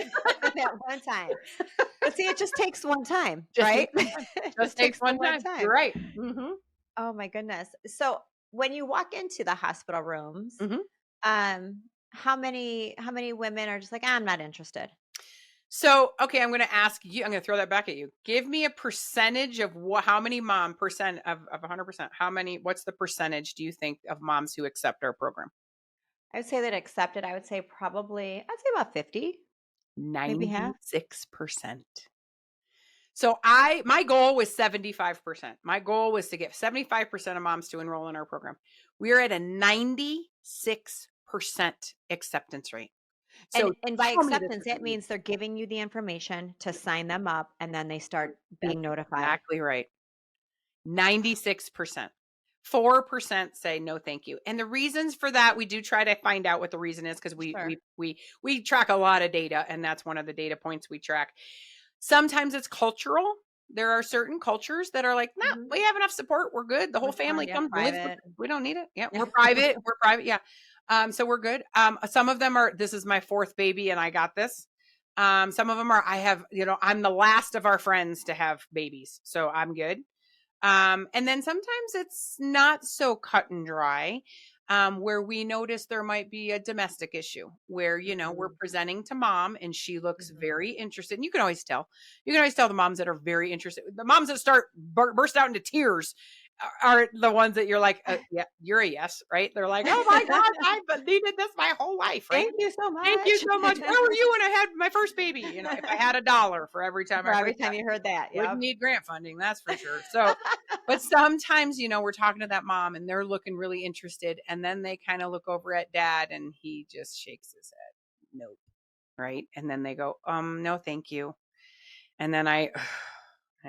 That one time. But see, it just takes one time, Just right? takes one time. It Just just takes takes the one one time. You're time. right. Mhm. Oh my goodness. So when you walk into the hospital rooms, Mhm. how many women are just like, I'm not interested? So, okay, I'm going to ask you, I'm going to throw that back at you. Give me a percentage of how many percent of 100%. What's the percentage do you think of moms who accept our program? I would say that accepted. I would say probably, I'd say about 50, maybe half. 96%. So my goal was 75%. My goal was to get 75% of moms to enroll in our program. We're at a 96% acceptance rate. So And by tell me this acceptance, that isn't me. means they're giving you the information to sign them up, and then they start That's being notified. exactly right. 96%. 4% say no thank you. And the reasons for that, we do try to find out what the reason is because Sure. we track a lot of data and that's one of the data points we track. Sometimes it's cultural. There are certain cultures that are like, "No, Mhm. we have enough support. We're good. The whole Much more, family yeah, comes, lives with private. us. We don't need it. Yeah, we're private. We're private. Yeah. So we're good. Some of them are, this is my 4th baby and I got this. Some of them are, I'm the last of our friends to have babies. So I'm good. And then sometimes it's not so cut and dry. where we notice there might be a domestic issue where, we're presenting to mom and she looks very interested. And you can always tell the moms that are very interested. The moms that start burst out into tears are the ones that you're like, yeah, you're a yes, right? They're like, oh my gosh, I've needed this my whole life, right? Thank you so much. Thank you so much. Where were you when I had my first baby? If I had $1 for every time For every time you heard that, wouldn't need grant funding, that's for sure. So, but sometimes, we're talking to that mom and they're looking really interested. And then they kind of look over at dad and he just shakes his head. Nope. Right. And then they go, no, thank you. And then I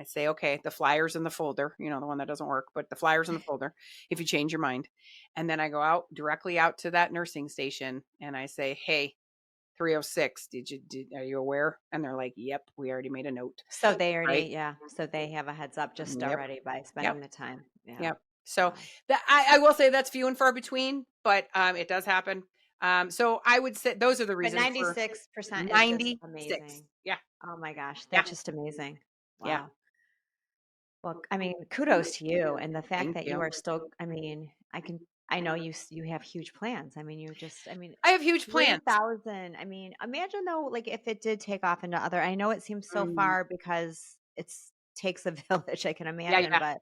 say, okay, the flyer's in the folder, the one that doesn't work, but the flyer's in the folder if you change your mind. And then I go directly out to that nursing station and I say, hey, 306, are you aware? And they're like, yep, we already made a note. So they already, so they have a heads up just already by spending the time. Yeah. Yep. So that I will say that's few and far between, but it does happen. So I would say those are the reasons. But 96% is 96. amazing. Yeah. Oh my gosh, that's just amazing. Wow. Yeah. Well, I mean, kudos to you and the fact that you are still. I mean, I know you have huge plans. I mean, I have huge plans. 3,000. I mean, imagine though, like if it did take off into other. I know it seems so far because it takes a village. I can imagine, but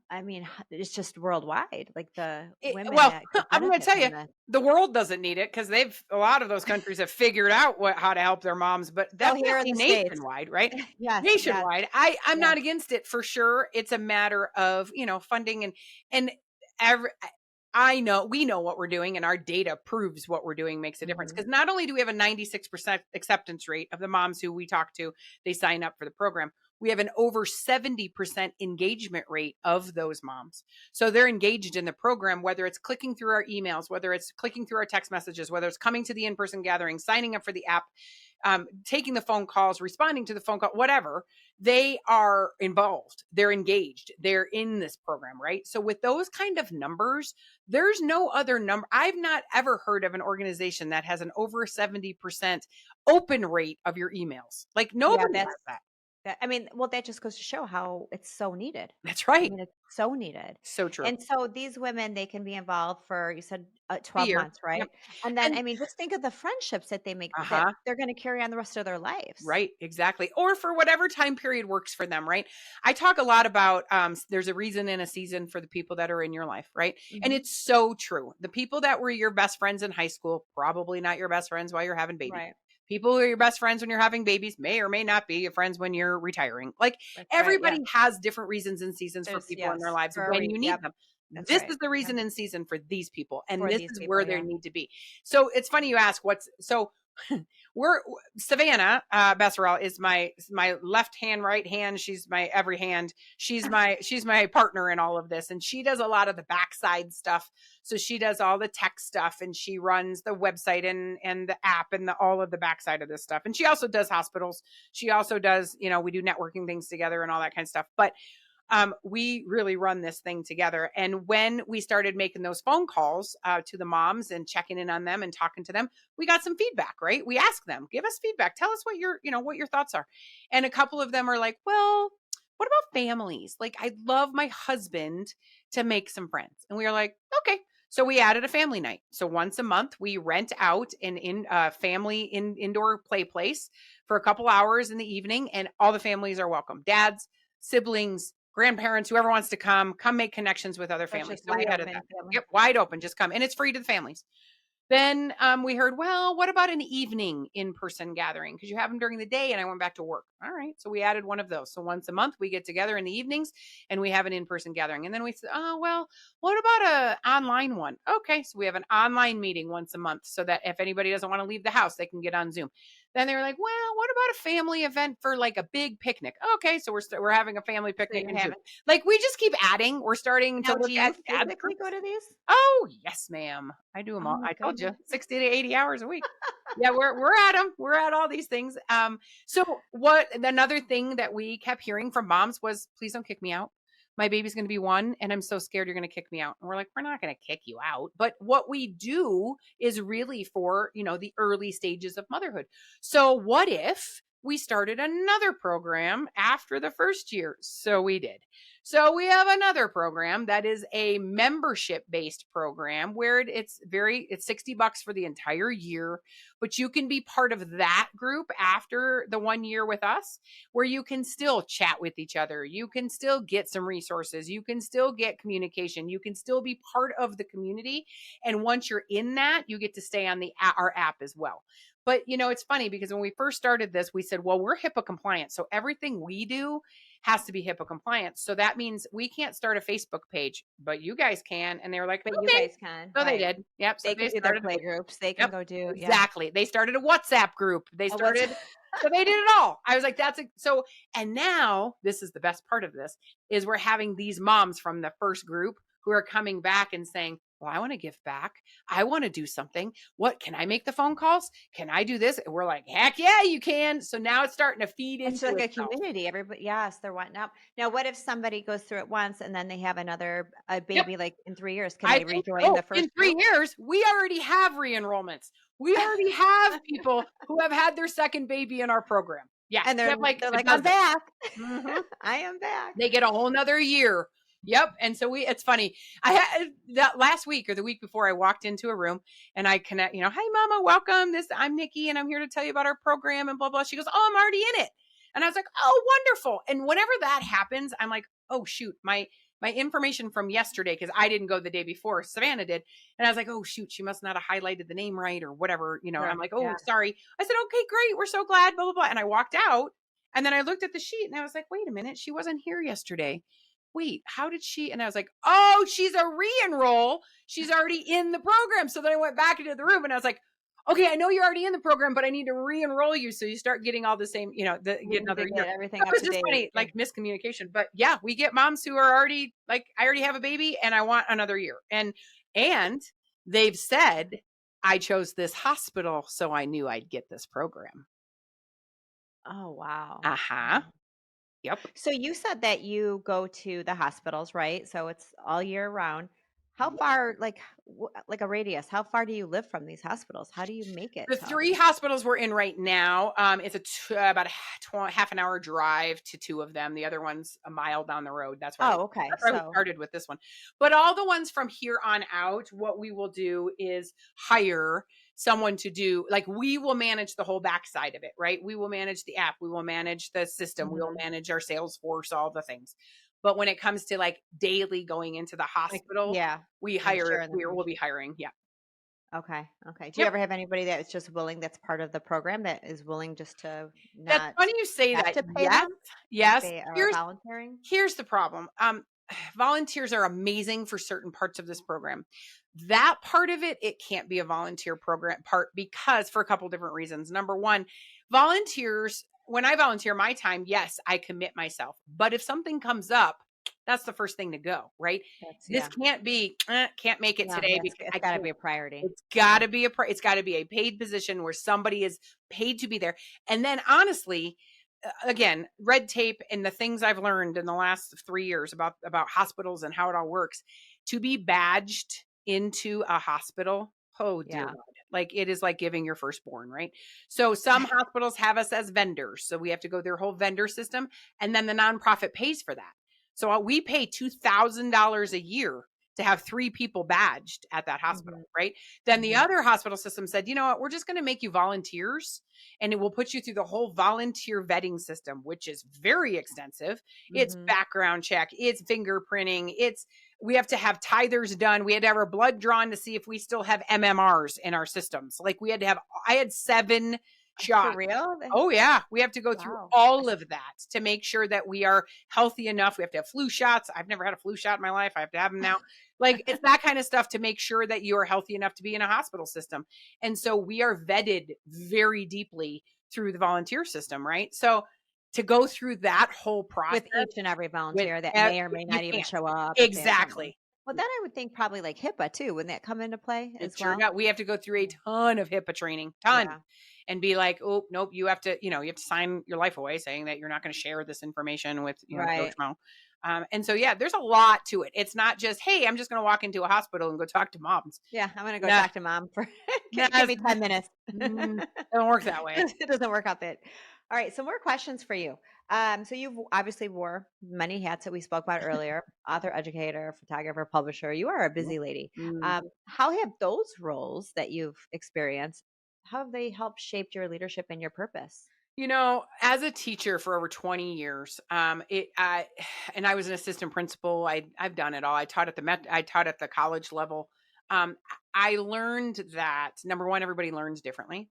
I mean, it's just worldwide. Like the women. Well, I'm going to tell you, the world doesn't need it because a lot of those countries have figured out how to help their moms, but that's here in the nationwide, right? Yes, nationwide. Yes. I'm not against it for sure. It's a matter of, funding and we know what we're doing and our data proves what we're doing makes a difference. Because not only do we have a 96% acceptance rate of the moms who we talk to, they sign up for the program. We have an over 70% engagement rate of those moms. So they're engaged in the program, whether it's clicking through our emails, whether it's clicking through our text messages, whether it's coming to the in-person gathering, signing up for the app, taking the phone calls, responding to the phone call, whatever, they are involved. They're engaged. They're in this program, right? So with those kind of numbers, there's no other number. I've not ever heard of an organization that has an over 70% open rate of your emails. Like nobody has that. I mean, well, that just goes to show how it's so needed. That's right. I mean, it's so needed. So true. And so these women, they can be involved for, you said 12 months, right? Yep. And then, I mean, just think of the friendships that they make that they're going to carry on the rest of their lives. Right. Exactly. Or for whatever time period works for them. Right. I talk a lot about, there's a reason and a season for the people that are in your life. Right. And it's so true. The people that were your best friends in high school, probably not your best friends while you're having babies. Right. People who are your best friends when you're having babies may or may not be your friends when you're retiring. Like everybody has different reasons and seasons for people in their lives when you need them. This is the reason and season for these people. And this is where they need to be. So it's funny you ask Savannah Besserell is my left hand, right hand. She's my every hand. She's my partner in all of this. And she does a lot of the backside stuff. So she does all the tech stuff and she runs the website and the app and all of the backside of this stuff. And she also does hospitals. She also does, we do networking things together and all that kind of stuff. But we really run this thing together. And when we started making those phone calls to the moms and checking in on them and talking to them, we got some feedback, right? We asked them, give us feedback. Tell us what your thoughts are. And a couple of them are like, well, what about families? Like, I'd love my husband to make some friends. And we were like, okay. So we added a family night. So once a month, we rent out an family indoor play place for a couple hours in the evening, and all the families are welcome. Dads, siblings, grandparents, whoever wants to come make connections with other families. So we added that. Yep, wide open, just come. And it's free to the families. Then we heard, well, what about an evening in-person gathering? Because you have them during the day and I went back to work. All right. So we added one of those. So once a month we get together in the evenings and we have an in-person gathering. And then we said, oh, well, what about an online one? Okay. So we have an online meeting once a month so that if anybody doesn't want to leave the house, they can get on Zoom. Then they were like, well, what about a family event for like a big picnic? Okay. So we're having a family picnic. Like we just keep adding. We're starting to look at physically go to these? Oh, yes, ma'am. I do them all. I told you 60 to 80 hours a week. Yeah, we're at them. We're at all these things. So another thing that we kept hearing from moms was, please don't kick me out. My baby's going to be 1 and I'm so scared you're going to kick me out. And we're like, we're not going to kick you out. But what we do is really for, the early stages of motherhood. So what if we started another program after the first year? So we did. So we have another program that is a membership based program where it's $60 for the entire year, but you can be part of that group after the 1 year with us, where you can still chat with each other. You can still get some resources. You can still get communication. You can still be part of the community. And once you're in that, you get to stay on our app as well. But it's funny because when we first started this, we said, well, we're HIPAA compliant. So everything we do has to be HIPAA compliant. So that means we can't start a Facebook page, but you guys can. And they were like, But okay. you guys can. So they Right. did. Yep. So They can do their play groups. They can Yep, go do, yeah. exactly. They started a WhatsApp group. They A started, so they did it all. I was like, and now this is the best part of this is we're having these moms from the first group who are coming back and saying, well, I want to give back. I want to do something. What, can I make the phone calls? Can I do this? And we're like, heck yeah, you can. So now it's starting to feed into It's like a itself. community. Everybody, yes, they're wanting up. Now, what if somebody goes through it once and then they have a baby like in 3 years? Can they rejoin the first in 3 group? years, we already have re-enrollments. We already have people who have had their second baby in our program. Yeah. And they're like, I'm I'm back. Mhm. I am back. They get a whole nother year. Yep. And so it's funny. I had that last week or the week before, I walked into a room and I connect, hey mama, welcome. I'm Nikki and I'm here to tell you about our program and blah, blah. She goes, oh, I'm already in it. And I was like, oh, wonderful. And whenever that happens, I'm like, oh shoot, my information from yesterday, because I didn't go the day before, Savannah did. And I was like, oh shoot, she must not have highlighted the name right or whatever. Right, I'm like, oh, yeah. sorry. I said, okay, great. We're so glad, blah, blah, blah. And I walked out and then I looked at the sheet and I was like, wait a minute, she wasn't here yesterday. Wait, how did she? And I was like, oh, she's a re-enroll. She's already in the program. So then I went back into the room and I was like, okay, I know you're already in the program, but I need to re-enroll you. So you start getting all the same, get another year. Everything That up was to just date. funny, like miscommunication. But yeah, we get moms who are already like, I already have a baby and I want another year. And they've said, I chose this hospital, so I knew I'd get this program. Oh, wow. Uh-huh. Yep. So you said that you go to the hospitals, right? So it's all year round. How far, like a radius, how far do you live from these hospitals? How do you make it? The 3 hospitals we're in right now, it's about a half an hour drive to 2 of them. The other one's a mile down the road. That's why, okay. That's why we started with this one. But all the ones from here on out, what we will do is hire someone to do, like, we will manage the whole backside of it, right? We will manage the app. We will manage the system. We will manage our Salesforce, all the things. But when it comes to like daily going into the hospital, we hire, we'll be hiring. Yeah. Okay. Do you ever have anybody that's just willing, that's part of the program, that is willing just to not? That's funny you say that. To pay yes. them? Yes. They are volunteering? Here's the problem. Volunteers are amazing for certain parts of this program. That part of it can't be a volunteer program part because for a couple different reasons. Number one, volunteers, when I volunteer my time, yes, I commit myself. But if something comes up, that's the first thing to go, right? This can't be, can't make it today. It's got to be a priority. It's got to be it's got to be a paid position where somebody is paid to be there. And then honestly, again, red tape and the things I've learned in the last 3 years about hospitals and how it all works, to be badged into a hospital, oh dear God. Like, it is like giving your firstborn, right? So some hospitals have us as vendors. So we have to go their whole vendor system, and then the nonprofit pays for that. So we pay $2,000 a year to have 3 people badged at that hospital, right? Then the other hospital system said, you know what, we're just going to make you volunteers, and it will put you through the whole volunteer vetting system, which is very extensive. It's background check, it's fingerprinting, we have to have tithers done. We had to have our blood drawn to see if we still have MMRs in our systems. Like, I had 7 shots. For real? Oh yeah. We have to go through all of that to make sure that we are healthy enough. We have to have flu shots. I've never had a flu shot in my life. I have to have them now. Like, it's that kind of stuff to make sure that you are healthy enough to be in a hospital system. And so we are vetted very deeply through the volunteer system, right? So to go through that whole process with each and every volunteer that may or may not even show up. Exactly. Well, then I would think probably like HIPAA too. Wouldn't that come into play as well? We have to go through a ton of HIPAA training, and be like, oh, nope, you have to sign your life away saying that you're not going to share this information with, Coach Mo. And so, there's a lot to it. It's not just, hey, I'm just going to walk into a hospital and go talk to moms. Yeah, I'm going to go talk to mom for give me 10 minutes. It doesn't work that way. It doesn't work out that. All right, some more questions for you. So you've obviously wore many hats that we spoke about earlier, author, educator, photographer, publisher. You are a busy lady. Mm. How have those roles that you've experienced, how have they helped shape your leadership and your purpose? As a teacher for over 20 years, and I was an assistant principal. I've done it all. I taught at the college level. I learned that number one, everybody learns differently.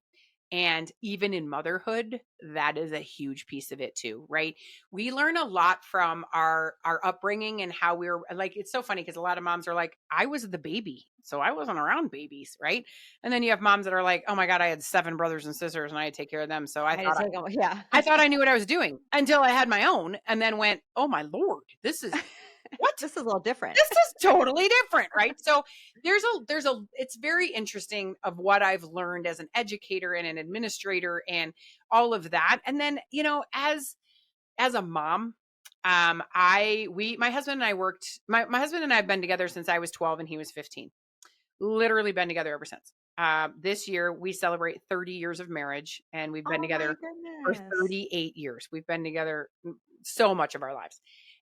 And even in motherhood, that is a huge piece of it too, right? We learn a lot from our upbringing and how we're like, it's so funny because a lot of moms are like, I was the baby, so I wasn't around babies, right? And then you have moms that are like, oh my God, I had 7 brothers and sisters and I had to take care of them. So I just go, yeah. I thought I knew what I was doing until I had my own and then went, oh my Lord, this is what? This is a little different. This is totally different, right? So it's very interesting of what I've learned as an educator and an administrator and all of that. And then, as a mom, my husband and I worked, my husband and I have been together since I was 12 and he was 15, literally been together ever since. This year we celebrate 30 years of marriage and we've been Oh my together for goodness. 38 years. We've been together so much of our lives.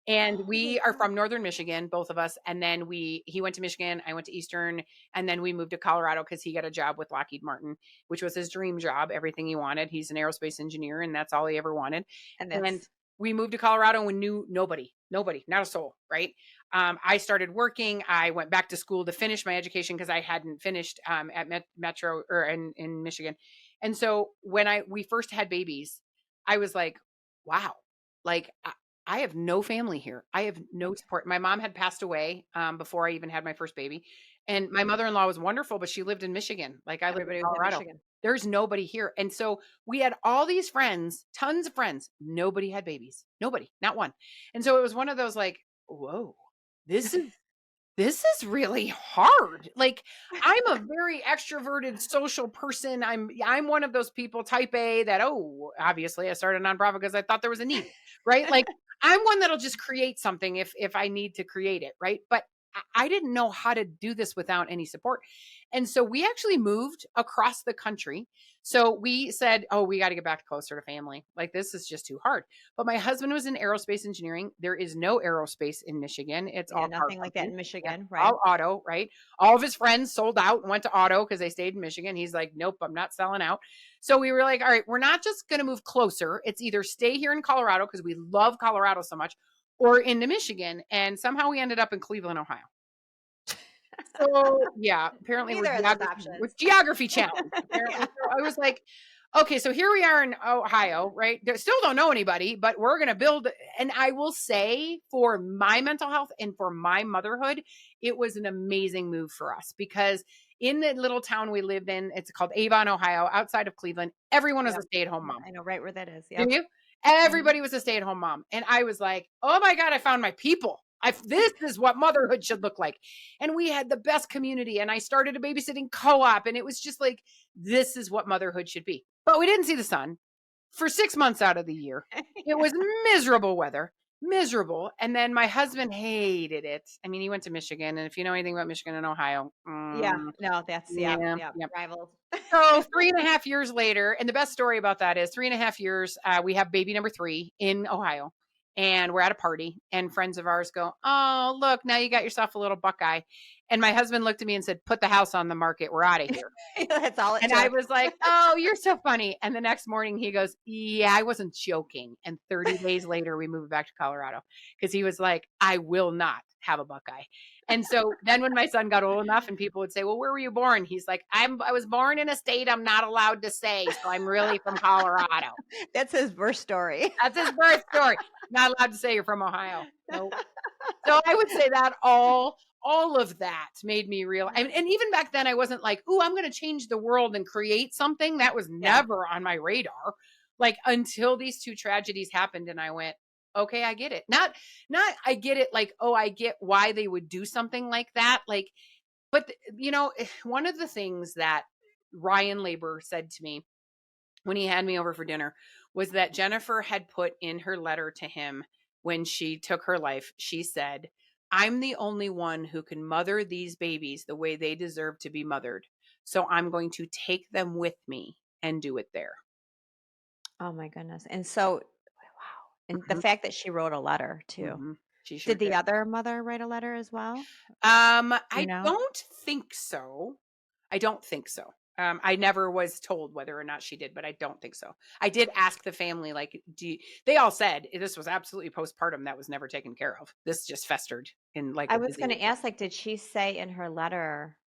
And Oh my we are God. from Northern Michigan, both of us. And then he went to Michigan, I went to Eastern, and then we moved to Colorado because he got a job with Lockheed Martin, which was his dream job, everything he wanted. He's an aerospace engineer, and that's all he ever wanted. And And that's we moved to Colorado and we knew nobody, not a soul, right? I started working. I went back to school to finish my education because I hadn't finished at Metro or in Michigan. And so when we first had babies, I was like, wow, like I have no family here. I have no support. My mom had passed away before I even had my first baby. And my mother-in-law was wonderful, but she lived in Michigan. Like I lived in everybody was in Colorado. Michigan. There's nobody here. And so we had all these friends, tons of friends. Nobody had babies. Nobody, not one. And so it was one of those like, whoa, this is this is really hard. Like I'm a very extroverted social person. I'm one of those people type A that, oh, obviously I started a nonprofit because I thought there was a need, right? Like I'm one that'll just create something if I need to create it, right? But I didn't know how to do this without any support. And so we actually moved across the country. So we said, oh, we got to get back closer to family. Like this is just too hard. But my husband was in aerospace engineering. There is no aerospace in Michigan. It's Yeah, all car nothing like that companies. in Yeah, Michigan, right? all auto, right? All of his friends sold out and went to auto because they stayed in Michigan. He's like, nope, I'm not selling out. So we were like, all right, we're not just going to move closer. It's either stay here in Colorado because we love Colorado so much or into Michigan. And somehow we ended up in Cleveland, Ohio. So yeah, apparently Neither of those options. we're geography challenged. Apparently, Yeah. so I was like, okay, so here we are in Ohio, right? Still don't know anybody, but we're gonna build. And I will say, for my mental health and for my motherhood, it was an amazing move for us because in the little town we lived in, it's called Avon, Ohio, outside of Cleveland. Everyone was Yeah. a stay-at-home mom. I know right where that is. Do Yep. you? Mhm. Everybody was a stay-at-home mom. And I was like, oh my God, I found my people. This is what motherhood should look like. And we had the best community. And I started a babysitting co-op. And it was just like, this is what motherhood should be. But we didn't see the sun for 6 months out of the year. It was miserable weather, miserable. And then my husband hated it. I mean, he went to Michigan. And if you know anything about Michigan and Ohio, Yeah. No, that's yeah, yeah, yeah. rivals. So 3.5 years later, and the best story about that is 3.5 years, we have baby number 3 in Ohio, and we're at a party, and friends of ours go, oh, look, now you got yourself a little Buckeye. And my husband looked at me and said, put the house on the market. We're out of here. That's all it And took. I was like, oh, you're so funny. And the next morning he goes, yeah, I wasn't joking. And 30 days later, we moved back to Colorado because he was like, I will not have a Buckeye. And so then when my son got old enough and people would say, well, where were you born? He's like, I was born in a state I'm not allowed to say. So I'm really from Colorado. That's his birth story. That's his birth story. Not allowed to say you're from Ohio. Nope. So I would say that all of that made me real. And even back then I wasn't like, "Ooh, I'm going to change the world and create something." That was Yeah. never on my radar. Like until these 2 tragedies happened and I went, "Okay, I get it." Not I get it like, "Oh, I get why they would do something like that." Like but one of the things that Ryan Labor said to me when he had me over for dinner was that Jennifer had put in her letter to him when she took her life. She said, I'm the only one who can mother these babies the way they deserve to be mothered. So I'm going to take them with me and do it there. Oh my goodness. And so, wow. And the Mhm, fact that she wrote a letter too. mhm. She sure Did the did. other mother write a letter as well? You I know? don't think so. I don't think so. I never was told whether or not she did, but I don't think so. I did ask the family, like, they all said this was absolutely postpartum that was never taken care of. This just festered in like I a was gonna disease. ask, like, did she say in her letter,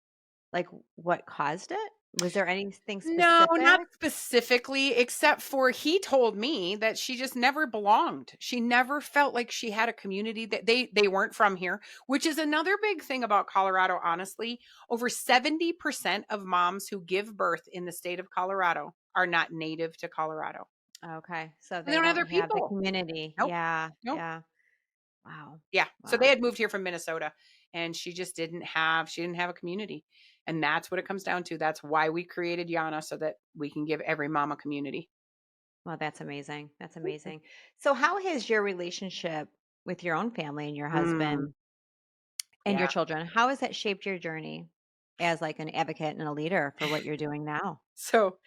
like, what caused it? Was there anything No, not specific? specifically, except for he told me that she just never belonged. She never felt like she had a community that they weren't from here, which is another big thing about Colorado, honestly. Over 70% of moms who give birth in the state of Colorado are not native to Colorado. Okay, so And they they don't have don't their have the people. community. Nope. Yeah, Nope. yeah. Wow, Yeah. So they wow. had moved here from Minnesota and she didn't have a community. And that's what it comes down to. That's why we created YANA so that we can give every mom a community. Well, that's amazing. That's amazing. So how has your relationship with your own family and your Mm, husband and your yeah. children, how has that shaped your journey as, like, an advocate and a leader for what you're doing now? So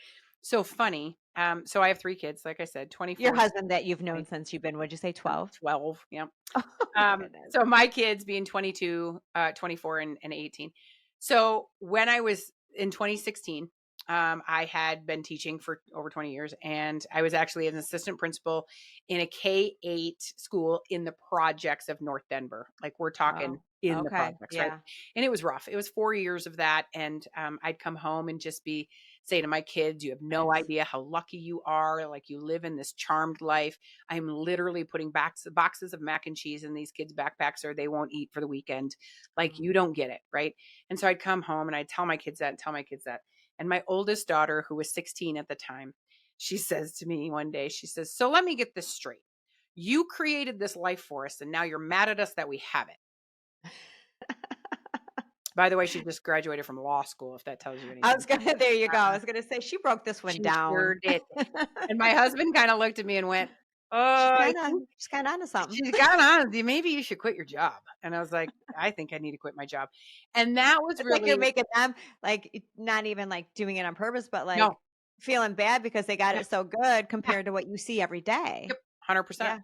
so funny. So I have 3 kids, like I said, Your 24, husband that you've known 20, since you've been, what'd you say, 12? 12, yeah. Oh my goodness. So my kids being 22, 24, and 18. So when I was in 2016, I had been teaching for over 20 years, and I was actually an assistant principal in a K-8 school in the projects of North Denver. Like we're talking Wow. in the Okay, projects, right? yeah. And it was rough. It was 4 years of that, and I'd come home and just be say to my kids, "You have no Nice. idea how lucky you are. Like you live in this charmed life. I'm literally putting boxes of mac and cheese in these kids' backpacks or they won't eat for the weekend. Like Oh, you don't get it, right?" And so I'd come home and I'd tell my kids that and tell my kids that. And my oldest daughter, who was 16 at the time, she says to me one day, she says, "So let me get this straight. You created this life for us and now you're mad at us that we have it." By the way, she just graduated from law school, if that tells you I anything. was gonna there you go. I was gonna say she broke this one She sure down. did. And my husband kind of looked at me and went, She's I kinda think she's kinda onto something. she's got on. Maybe you should quit your job." And I was like, "I think I need to quit my job." And that was It's like you're really making them, like, not even, like, doing it on purpose, but, like, no, feeling bad because they got yeah, it so good yeah, compared to what you see every day. yep, 100%. Yeah.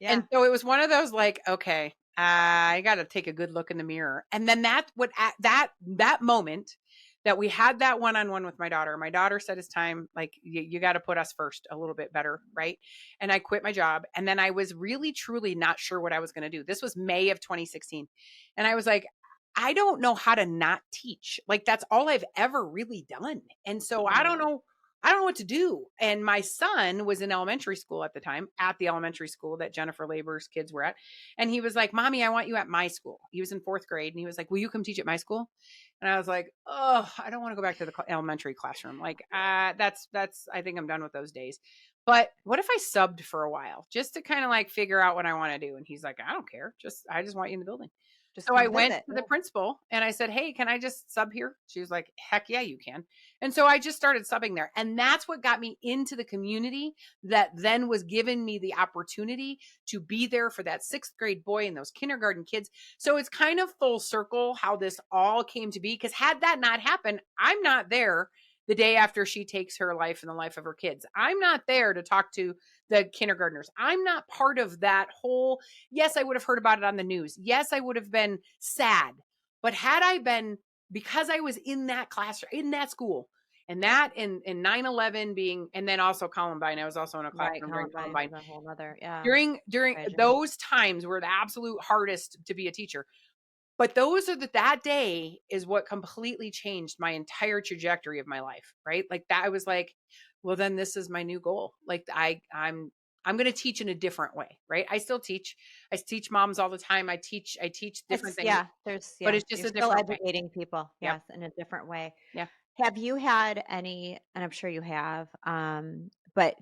And Yeah. so it was one of those like, okay, I got to take a good look in the mirror. And then that what at that moment that we had that one-on-one with my daughter. My daughter said it's time, like you got to put us first a little bit better, right? And I quit my job. And then I was really truly not sure what I was going to do. This was May of 2016. And I was like, I don't know how to not teach. Like that's all I've ever really done. And so Mm. I don't know what to do. And my son was in elementary school at the time, at the elementary school that Jennifer Labor's kids were at. And he was like, "Mommy, I want you at my school." He was in 4th grade and he was like, "Will you come teach at my school?" And I was like, "Oh, I don't want to go back to the elementary classroom. Like, I think I'm done with those days. But what if I subbed for a while just to kind of like figure out what I want to do?" And he's like, "I don't care. I just want you in the building." Just So I come went visit. to Yeah. the principal and I said, "Hey, can I just sub here?" She was like, "Heck yeah, you can." And so I just started subbing there. And that's what got me into the community that then was giving me the opportunity to be there for that 6th grade boy and those kindergarten kids. So it's kind of full circle how this all came to be. Because had that not happened, I'm not there the day after she takes her life and the life of her kids. I'm not there to talk to the kindergartners. I'm not part of that whole. Yes, I would have heard about it on the news. Yes, I would have been sad. But had I been, because I was in that class, in that school, and that in 9/11 being, and then also Columbine, I was also in a Right, classroom during Columbine Columbine. was a whole 'nother yeah, During tragedy. those times were the absolute hardest to be a teacher. But those are that day is what completely changed my entire trajectory of my life, right? Like that I was like, well, then this is my new goal. Like I'm going to teach in a different way, right? I still teach. I teach moms all the time. I teach different It's things, yeah, there's but yeah, it's just you're a still different way. educating people, Yep. yes, in a different way. Yeah. Have you had any, and I'm sure you have, but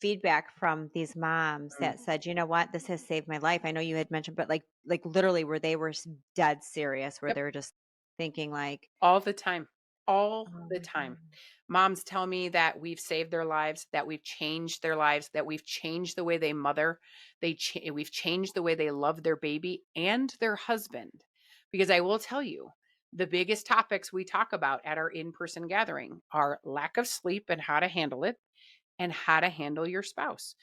feedback from these moms Mm. that said, "You know what? This has saved my life." I know you had mentioned, but like literally where they were dead serious, where Yep. they were just thinking like, All the time. All "Oh the my time. god." Moms tell me that we've saved their lives, that we've changed their lives, that we've changed the way they mother. We've changed the way they love their baby and their husband. Because I will tell you, the biggest topics we talk about at our in-person gathering are lack of sleep and how to handle it and how to handle your spouse.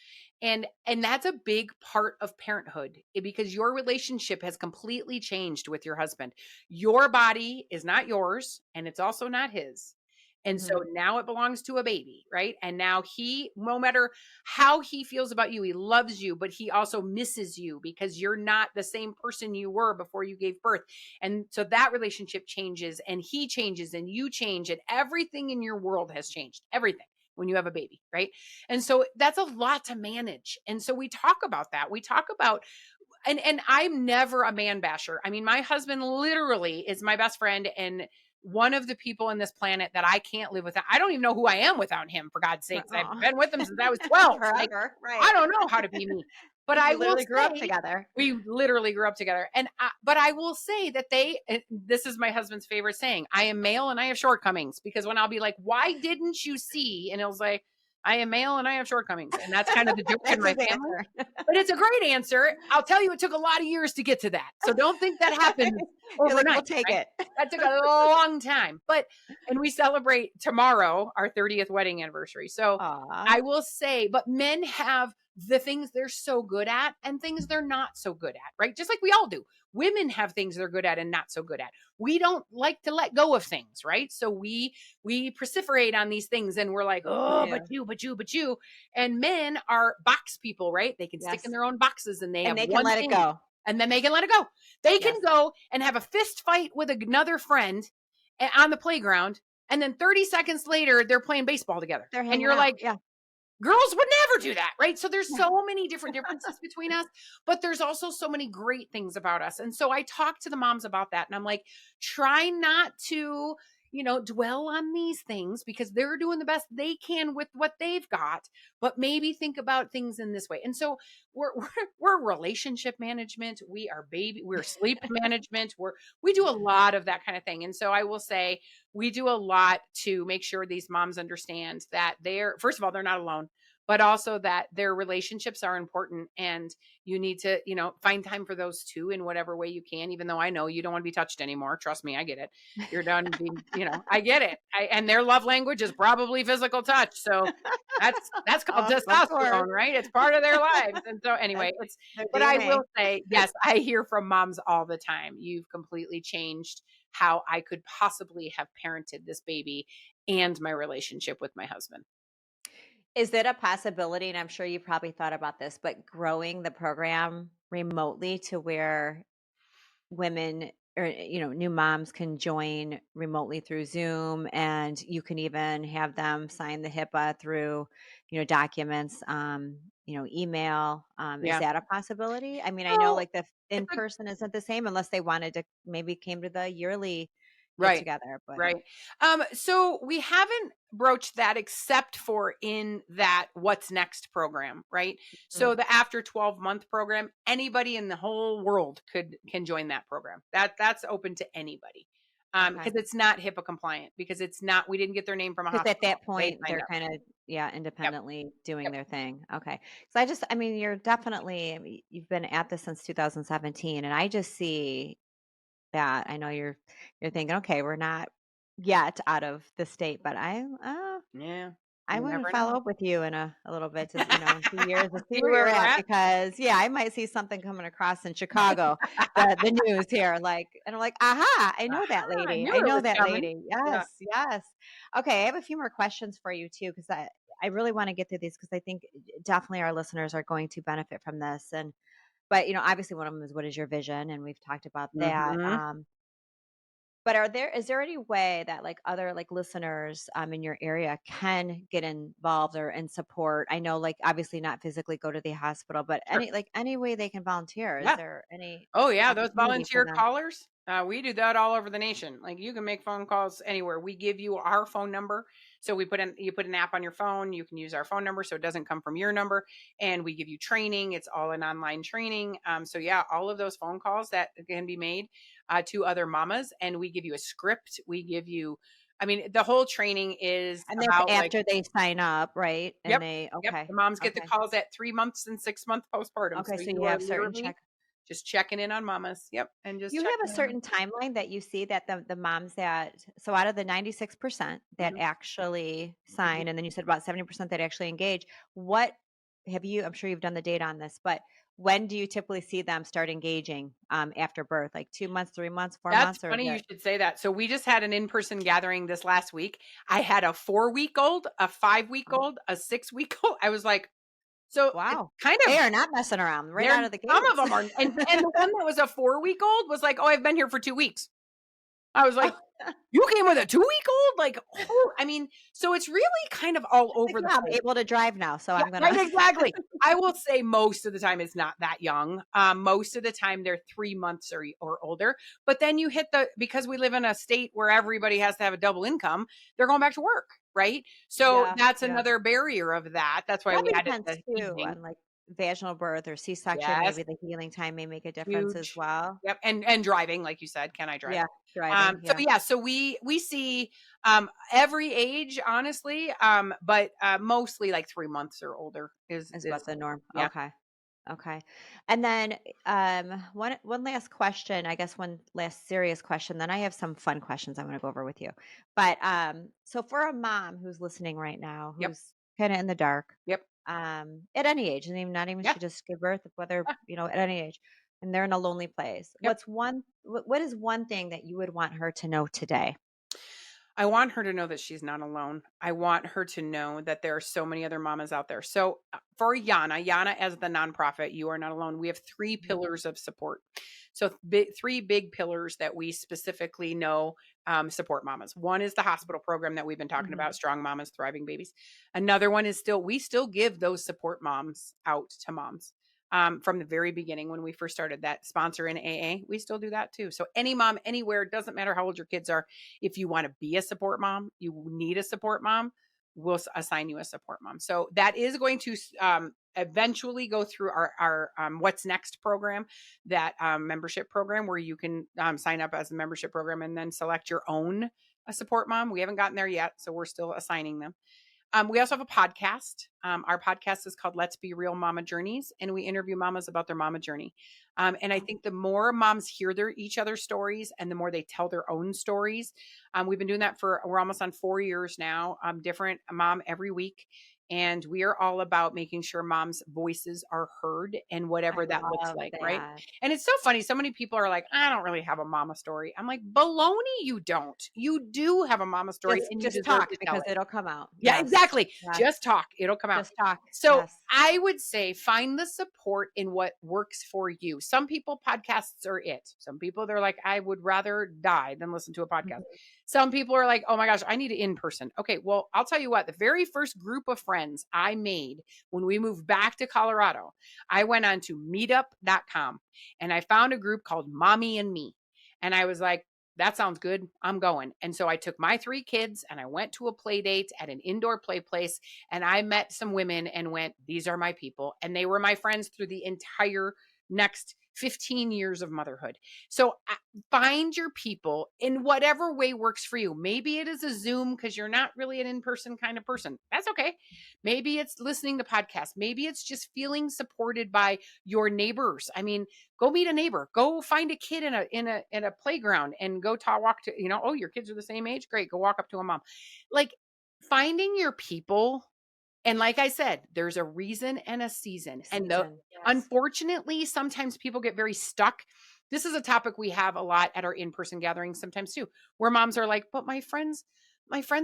And that's a big part of parenthood, because your relationship has completely changed with your husband. Your body is not yours, and it's also not his. And so Mhm. now it belongs to a baby, right? And now he, no matter how he feels about you, he loves you, but he also misses you because you're not the same person you were before you gave birth. And so that relationship changes, and he changes, and you change, and everything in your world has changed. Everything when you have a baby, right? And so that's a lot to manage. And so we talk about that. We talk about, and I'm never a man basher. I mean, my husband literally is my best friend and one of the people in this planet that I can't live without. I don't even know who I am without him, for God's sakes. I've Oh. been with him since I was 12. Like, Forever, I right? don't know how to be me. But Because I you will literally grew up say, together. we literally grew up together. But I will say that this is my husband's favorite saying: I am male and I have shortcomings. Because when I'll be like, why didn't you see? And he'll say, I am male and I have shortcomings. And that's kind of the joke in That's my his family. answer. But it's a great answer. I'll tell you, it took a lot of years to get to that. So don't think that happened You're like, we'll overnight, take right? it. That took a long time. And we celebrate tomorrow our 30th wedding anniversary. So Aw. I will say, but men have the things they're so good at and things they're not so good at, right? Just like we all do. Women have things they're good at and not so good at. We don't like to let go of things, right? So we proliferate on these things, and we're like, We oh, do. but you. And men are box people, right? They can stick in Yes. their own boxes, and they And have they can one let it thing, go. and then they can let it go. They can Yes. go and have a fist fight with another friend on the playground, and then 30 seconds later, they're playing baseball together. They're And hanging you're out. like, Yeah. girls would never do that, right? So there's Yeah. so many different differences between us, but there's also so many great things about us. And so I talk to the moms about that, and I'm like, try not to, dwell on these things, because they're doing the best they can with what they've got, but maybe think about things in this way. And so we're relationship management, we're sleep management, we do a lot of that kind of thing. And so I will say, we do a lot to make sure these moms understand that first of all, they're not alone, but also that their relationships are important, and you need to, find time for those too in whatever way you can, even though I know you don't want to be touched anymore. Trust me, I get it. You're done being, I get it. And their love language is probably physical touch. So that's called Oh, of course. testosterone, right? It's part of their lives. And so anyway, That's their but I DNA. will say, yes, I hear from moms all the time. You've completely changed how I could possibly have parented this baby and my relationship with my husband. Is it a possibility, and I'm sure you probably thought about this, but growing the program remotely to where women or new moms can join remotely through Zoom, and you can even have them sign the HIPAA through documents, email. Is Yeah. that a possibility? I mean, I know So like the in it's a person isn't the same unless they wanted to maybe came to the yearly get right. together, but Right. So we haven't broached that except for in that What's Next program, right? mm, So the after 12-month program, anybody in the whole world can join that program. That's open to anybody. okay. Because it's not HIPAA compliant, because we didn't get their name from a Because at hospital. that They point, signed they're up. kind of, yeah, Yep. independently doing Yep. their thing. Okay. So I mean, you're definitely, I mean, you've been at this since 2017, and I just see that. I know you're thinking, okay, we're not yet out of the state, but Yeah. I You want to never follow know. up with you in a little bit, to, in 2 years, to see See where where you're we're at, at? because yeah, I might see something coming across in Chicago, the news here, like, and I'm like, aha, I know that I lady. knew I it know was that coming. lady. Yeah. Yes, yes. Okay, I have a few more questions for you too, because I really want to get through these, because I think definitely our listeners are going to benefit from this. And but obviously one of them is, what is your vision? And we've talked about that. Mhm. But is there any way that like other like listeners in your area can get involved or and support? I know, like, obviously not physically go to the hospital, but Sure. any way they can volunteer. Is Yeah. there any Oh, yeah, those opportunity for volunteer them? callers, we do that all over the nation. Like, you can make phone calls anywhere. We give you our phone number. So you put an app on your phone, you can use our phone number so it doesn't come from your number, and we give you training. It's all an online training. So yeah, all of those phone calls that can be made to other mamas, and we give you a script. We give you, I mean, the whole training is And that's about like, after they sign up, right? And yep, they yep. okay, The moms get the okay, calls at 3 months and 6 month postpartum. okay. So So you you are have certain literally check. just checking in on mamas. Yep. And Do just you have a checking in on certain timeline that you see that the moms that, so out of the 96% that them. actually Mhm. sign, and then you said about 70% that actually engage, what have you, I'm sure you've done the data on this, but when do you typically see them start engaging after birth? Like 2 months, 3 months, four That's months, or is funny you it? should say that. So we just had an in-person gathering this last week. I had a 4-week-old, a 5-week-old, a 6-week-old. I was like, so it's Wow. kind They of are not messing around right there. out of the Some of gates. them are, and the one that was a 4-week-old was like, oh, I've been here for 2 weeks. I was like, you came with a 2-week-old? Like, oh, I mean, so it's really kind of all Like, over the yeah, I'm place. able to drive now, so Yeah, I'm gonna. right, exactly. I will say most of the time it's not that young. Most of the time they're 3 months or older. But then you hit because we live in a state where everybody has to have a double income, they're going back to work, right? So Yeah, that's yeah. another barrier of that. That's why we Probably had it depends the too evening. on like vaginal birth or C-section. Yes, Maybe the healing time may make a difference as huge. well. Yep, and driving, like you said, can I drive? Yeah, driving. So Yeah, yeah, so we see every age, honestly, but mostly like 3 months or older is is what the norm. yeah. Okay. Okay. And then one last question, I guess one last serious question, then I have some fun questions I want to go over with you. But so for a mom who's listening right now, Yep, who's kind of in the dark, yep, at any age, and even not even yeah, she just gave birth, whether, at any age, and they're in a lonely place. yep. What is one thing that you would want her to know today? I want her to know that she's not alone. I want her to know that there are so many other mamas out there. So for YANA as the nonprofit, you are not alone. We have 3 Mhm. pillars of support. So 3 big pillars that we specifically know support mamas. One is the hospital program that we've been talking Mhm. about, Strong Mamas, Thriving Babies. Another one is we still give those support moms out to moms. From the very beginning when we first started that sponsor in AA, we still do that too. So any mom anywhere, doesn't matter how old your kids are, if you want to be a support mom, you need a support mom, we'll assign you a support mom. So that is going to eventually go through our What's Next program, that membership program where you can sign up as a membership program and then select your own a support mom. We haven't gotten there yet, so we're still assigning them. We also have a podcast. Our podcast is called Let's Be Real Mama Journeys, and we interview mamas about their mama journey. And I think the more moms hear each other's stories and the more they tell their own stories, we've been doing that we're almost on 4 years now, different mom every week. And we are all about making sure moms' voices are heard and I whatever that looks love like, right? that. And it's so funny. So many people are like, I don't really have a mama story. I'm like, baloney, you don't. You do have a mama story and you Just deserve talk to tell because it. it'll come out. Yeah, Yes. exactly. Yes. Just talk. It'll come out. Just talk. So Yes. I would say find the support in what works for you. Some people, podcasts are it. Some people, they're like, I would rather die than listen to a podcast. Mhm. Some people are like, oh my gosh, I need it in person. Okay, well, I'll tell you what, the very first group of friends I made when we moved back to Colorado, I went on to meetup.com and I found a group called Mommy and Me. And I was like, that sounds good. I'm going. And so I took my 3 kids and I went to a play date at an indoor play place and I met some women and went, these are my people. And they were my friends through the entire next 15 years of motherhood. So find your people in whatever way works for you. Maybe it is a Zoom because you're not really an in-person kind of person. That's okay. Maybe it's listening to podcasts. Maybe it's just feeling supported by your neighbors. I mean, go meet a neighbor. Go find a kid in a playground and go walk to, oh, your kids are the same age. Great. Go walk up to a mom. Like finding your people. And like I said, there's a reason and a season. And Season. Yes. unfortunately, sometimes people get very stuck. This is a topic we have a lot at our in-person gatherings sometimes too, where moms are like, but my friends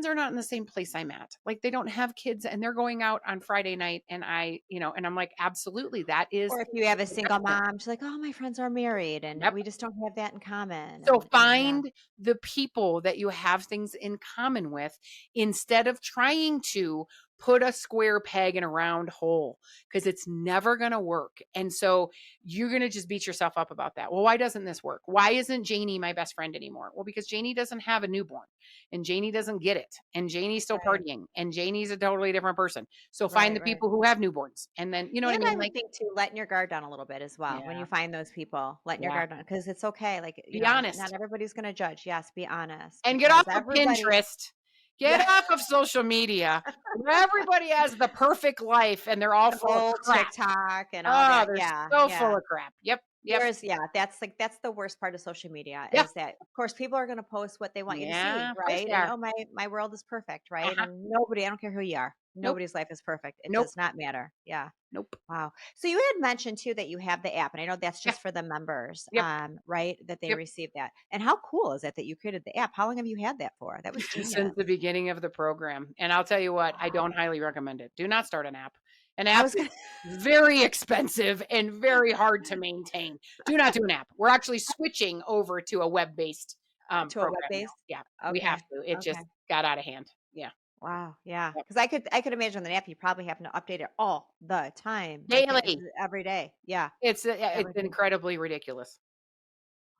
are not in the same place I'm at. Like they don't have kids and they're going out on Friday night and and I'm like, absolutely, that is Or if you have a the single difference. mom, she's like, "Oh, my friends are married, and Yep. we just don't have that in common." So And yeah, find the people that you have things in common with instead of trying to put a square peg in a round hole because it's never going to work. And so you're going to just beat yourself up about that. Well, why doesn't this work? Why isn't Janie my best friend anymore? Well, because Janie doesn't have a newborn and Janie doesn't get it. And Janie's still right, partying and Janie's a totally different person. So find right, the right. people who have newborns. And then, you know what I And I mean? would Like, think too, letting your guard down a little bit as well when yeah, you find those people, letting your yeah. guard down because it's okay. Like, Be not honest. everybody's going to judge. Yes, be honest And get because off of everybody, Pinterest. Get yeah, off of social media where everybody has the perfect life and they're all the full of whole crap. TikTok and all Oh, that. they're Yeah, so full yeah. of crap. Yep. Yep. That's the worst part of social media Yeah. is that of course people are going to post what they want you to see, Yeah. Of course right? they And are. oh, my world is perfect, right? Uh-huh. And nobody, I don't care who you are, Nobody's life is perfect. It Nope. does not matter. Yeah. Nope. Wow. So you had mentioned too that you have the app, and I know that's Yeah. just for the members, Yep. right? That they Yep. receive that. And how cool is it that you created the app? How long have you had that for? That was Since genius. the beginning of the program. And I'll tell you what, I don't Wow. highly recommend it. Do not start an app. An I app was is gonna very expensive and very hard to maintain. Do not do an app. We're actually switching over to a web-based to a web program now. based. Yeah, we have Okay. to. It Okay. just got out of hand. Yeah. Wow. Yeah. Yep. Because I could imagine the app you probably have to update it all the time. Like Daily. every day. Yeah. It's Every day. incredibly ridiculous.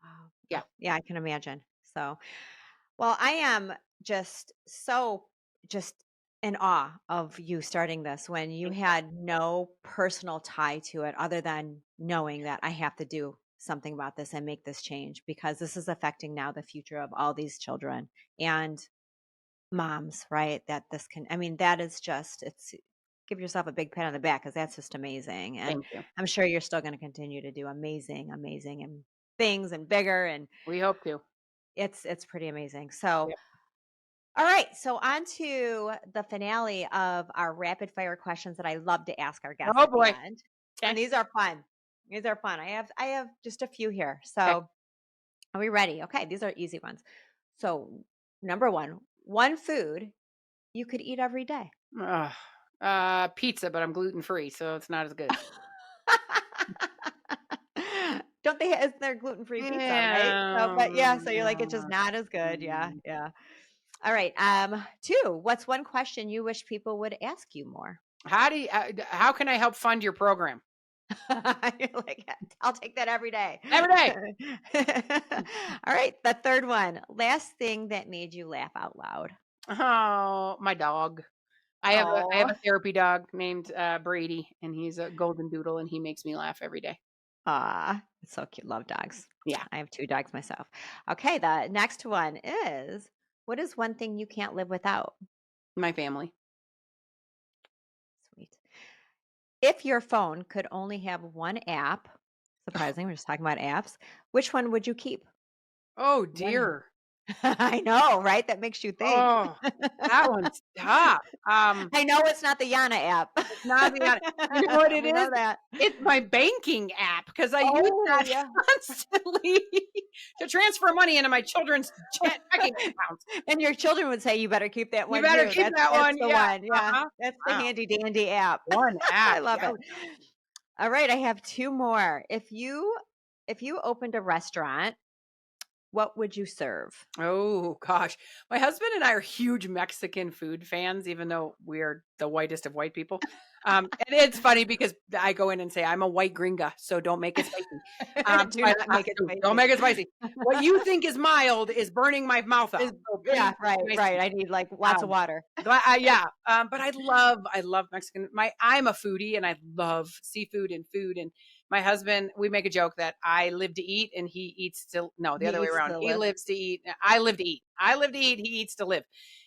Wow. Yeah. Yeah, I can imagine. So, well, I am just in awe of you starting this when you Thank had no personal tie to it other than knowing that I have to do something about this and make this change because this is affecting now the future of all these children and moms, right? That this can, I mean, that is just, it's, give yourself a big pat on the back because that's just amazing. And Thank you. I'm sure you're still going to continue to do amazing and things and bigger and We hope to. it's pretty amazing. So, Yep. all right. So on to the finale of our rapid fire questions that I love to ask our guests Oh at the boy. end. Okay. And these are fun. These are fun. I have just a few here. Okay. So are we ready? Okay, these are easy ones. So number one food you could eat every day. Pizza, but I'm gluten free, so it's not as good. Don't they? Is there gluten free pizza, right? So, but yeah, so you're like it's just not as good. Yeah, Mm. yeah. All right. Two. What's one question you wish people would ask you more? How can I help fund your program? You're like, I'll take that every day. Every day. All right. The third one. Last thing that made you laugh out loud. Oh, my dog. I have Oh, a therapy dog named Brady, and he's a golden doodle, and he makes me laugh every day. it's so cute. Love dogs. Yeah. I have 2 dogs myself. Okay. The next one is, what is one thing you can't live without? My family. Sweet. If your phone could only have one app, surprising, we're just talking about apps, which one would you keep? Oh One app. dear. I know, right? That makes you think. Oh, that one's tough. I know it's not the YANA app. Not the you know what it We is? know that. It's my banking app because I use Oh, that yeah. constantly to transfer money into my children's checking accounts. And your children would say, you better keep that You one better too. keep that That's one. the Yeah. one. Yeah. That's the Wow. handy dandy app. One I app. love Yeah. it. All right. I have 2 more. If you opened a restaurant, what would you serve? Oh gosh. My husband and I are huge Mexican food fans, even though we're the whitest of white people. And it's funny because I go in and say, I'm a white gringa, so don't make it spicy. Do not make it spicy. Don't make it spicy. What you think is mild is burning my mouth out. So Yeah, very right. spicy. I need like lots of Um, water. yeah. But I love Mexican. I'm a foodie and I love seafood and food. And my husband, we make a joke that I live to eat and he eats to, no, the He other way eats around. to He live. lives to eat. I live to eat. I live to eat. He eats to live.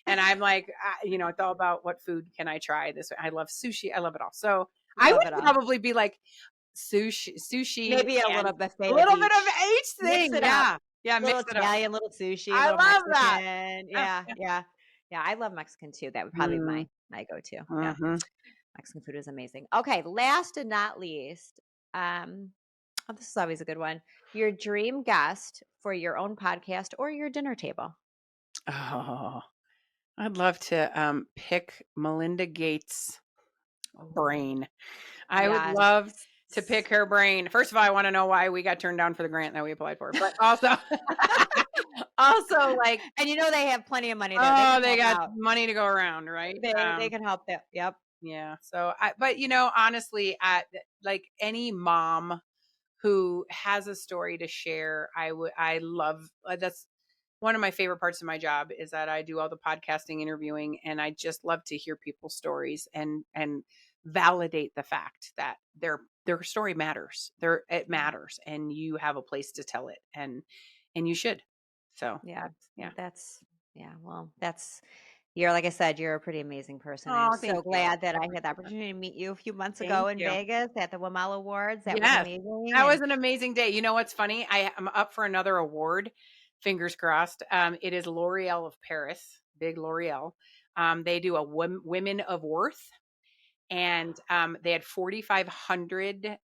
And I'm like, it's all about what food can I try this way. I love sushi. I love it all. So I Love would it all. probably be like sushi, Maybe a and little buffet a little of bit of each Mix thing. it Yeah. up. Yeah. Little Mix it up. Italian, little sushi, I little love that. Mexican. Yeah. Yeah. Yeah, I love Mexican too. That would probably be Mm, my go-to. Yeah. mhm. Mexican food is amazing. Okay, last and not least, this is always a good one. Your dream guest for your own podcast or your dinner table. Oh, I'd love to pick Melinda Gates' brain. I would Yes. love to pick her brain. First of all, I want to know why we got turned down for the grant that we applied for, but also, like, And they have plenty of money there. they They can help got out. money to go around, right? They can help that. Yep. Yeah. So, but honestly, like any mom who has a story to share, I love, that's one of my favorite parts of my job is that I do all the podcasting interviewing and I just love to hear people's stories and validate the fact that their story matters. It matters and you have a place to tell it and you should. So Yeah. that's Well, you're, like I said, you're a pretty amazing person. I'm Oh, thank so you. glad that I had the opportunity to meet you a few months ago Thank in you. Vegas at the WML Awards. That was Yes, amazing. that was an amazing day. You know what's funny? I'm up for another award. Fingers crossed. It is L'Oreal of Paris, big L'Oreal. They do a Women of Worth. And they had 4,500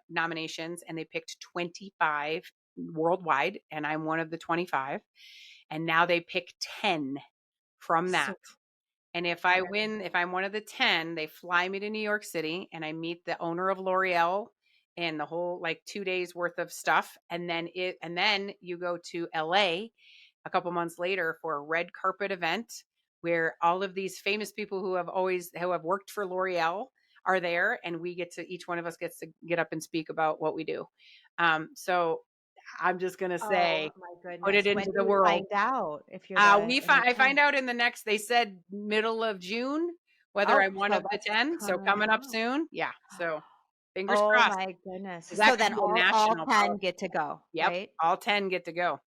nominations, and they picked 25 worldwide, and I'm one of the 25. And now they pick 10 from that. And if I win, if I'm one of the 10, they fly me to New York City, and I meet the owner of L'Oreal and the whole like 2 days worth of stuff. And then you go to LA a couple months later for a red carpet event where all of these famous people who have worked for L'Oreal are there, and each one of us gets to get up and speak about what we do. So I'm just gonna say, Oh my goodness. put it into When do the we world. find out if you're I find out in the next, they said middle of June, whether I'm one so of the that's 10. So coming up soon. Yeah. So fingers Oh crossed. my goodness. 'Cause that So could then be a all national 10 power. get to go, Yep. right? All 10 get to go.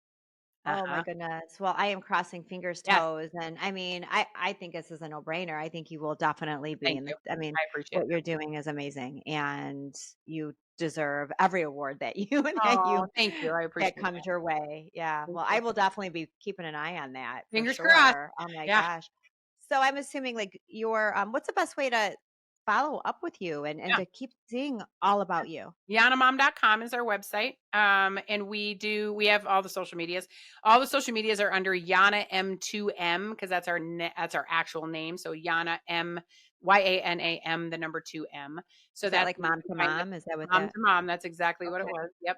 Oh my Uh-huh. goodness. Well, I am crossing fingers, Yes. toes. And I mean, I think this is a no-brainer. I think you will definitely be Thank in the, you. I mean, I appreciate what it. you're doing is amazing, and you deserve every award that you Oh, thank you. I that appreciate comes it. your way. Yeah. Thank Well, you. I will definitely be keeping an eye on that for Fingers crossed. sure. Oh my Yeah. gosh. So I'm assuming like what's the best way to follow up with you and Yeah. to keep seeing all about you? YANAmom.com is our website. And we have all the social medias. All the social medias are under Yana M2M, because that's our actual name. So Yana M, YANAM, the number 2M. So Is that that's like where you mom can to find mom? Is that what Mom that? to Mom. That's exactly what it Okay. was. Yep.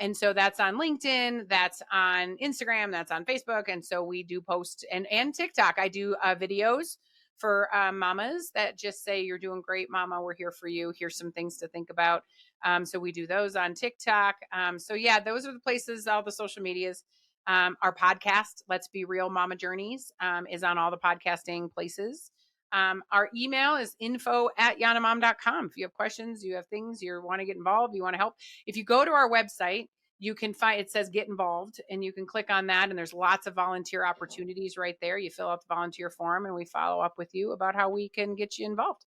And so that's on LinkedIn, that's on Instagram, that's on Facebook. And so we do post, and TikTok. I do videos for mamas that just say, "You're doing great, mama. We're here for you. Here's some things to think about." So we do those on TikTok. So yeah, those are the places, all the social medias. Our podcast, Let's Be Real Mama Journeys, is on all the podcasting places. Our email is info@yanamom.com. If you have questions, you have things, you want to get involved, you want to help. If you go to our website, you can find, it says get involved, and you can click on that, and there's lots of volunteer opportunities right there. You fill out the volunteer form, and we follow up with you about how we can get you involved.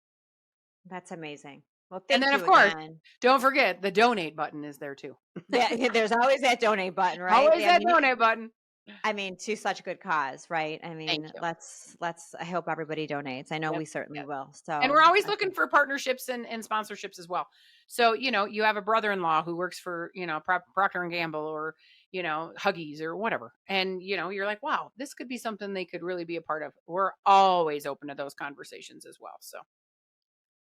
That's amazing. Well, And thank then, of you course, again. don't forget the donate button is there too. There's always that donate button, right? Always that donate button. I mean, to such a good cause, right? I Thank mean, you. I hope everybody donates. I know Yep. we certainly Yep. will. And we're So always I looking think for partnerships and sponsorships as well. So, you have a brother-in-law who works for, Procter and Gamble, or, Huggies or whatever. And, you're like, wow, this could be something they could really be a part of. We're always open to those conversations as well. So,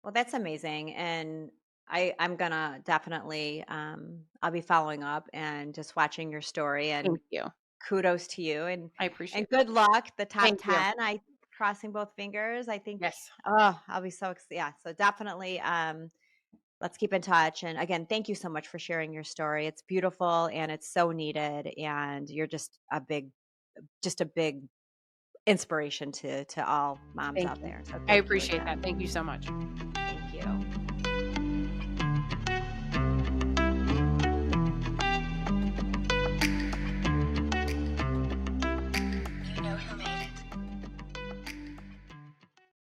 well, that's amazing. And I'm gonna definitely I'll be following up and just watching your story, and thank you. kudos to you, I appreciate and it. good luck. The top Thank you. 10, I crossing both fingers. I think, Yes. oh, I'll be so excited. Yeah. So definitely let's keep in touch. And again, thank you so much for sharing your story. It's beautiful and it's so needed. And you're just a big inspiration to all moms Thank out you. there. So I thank you appreciate that. again. Thank you so much. Thank you.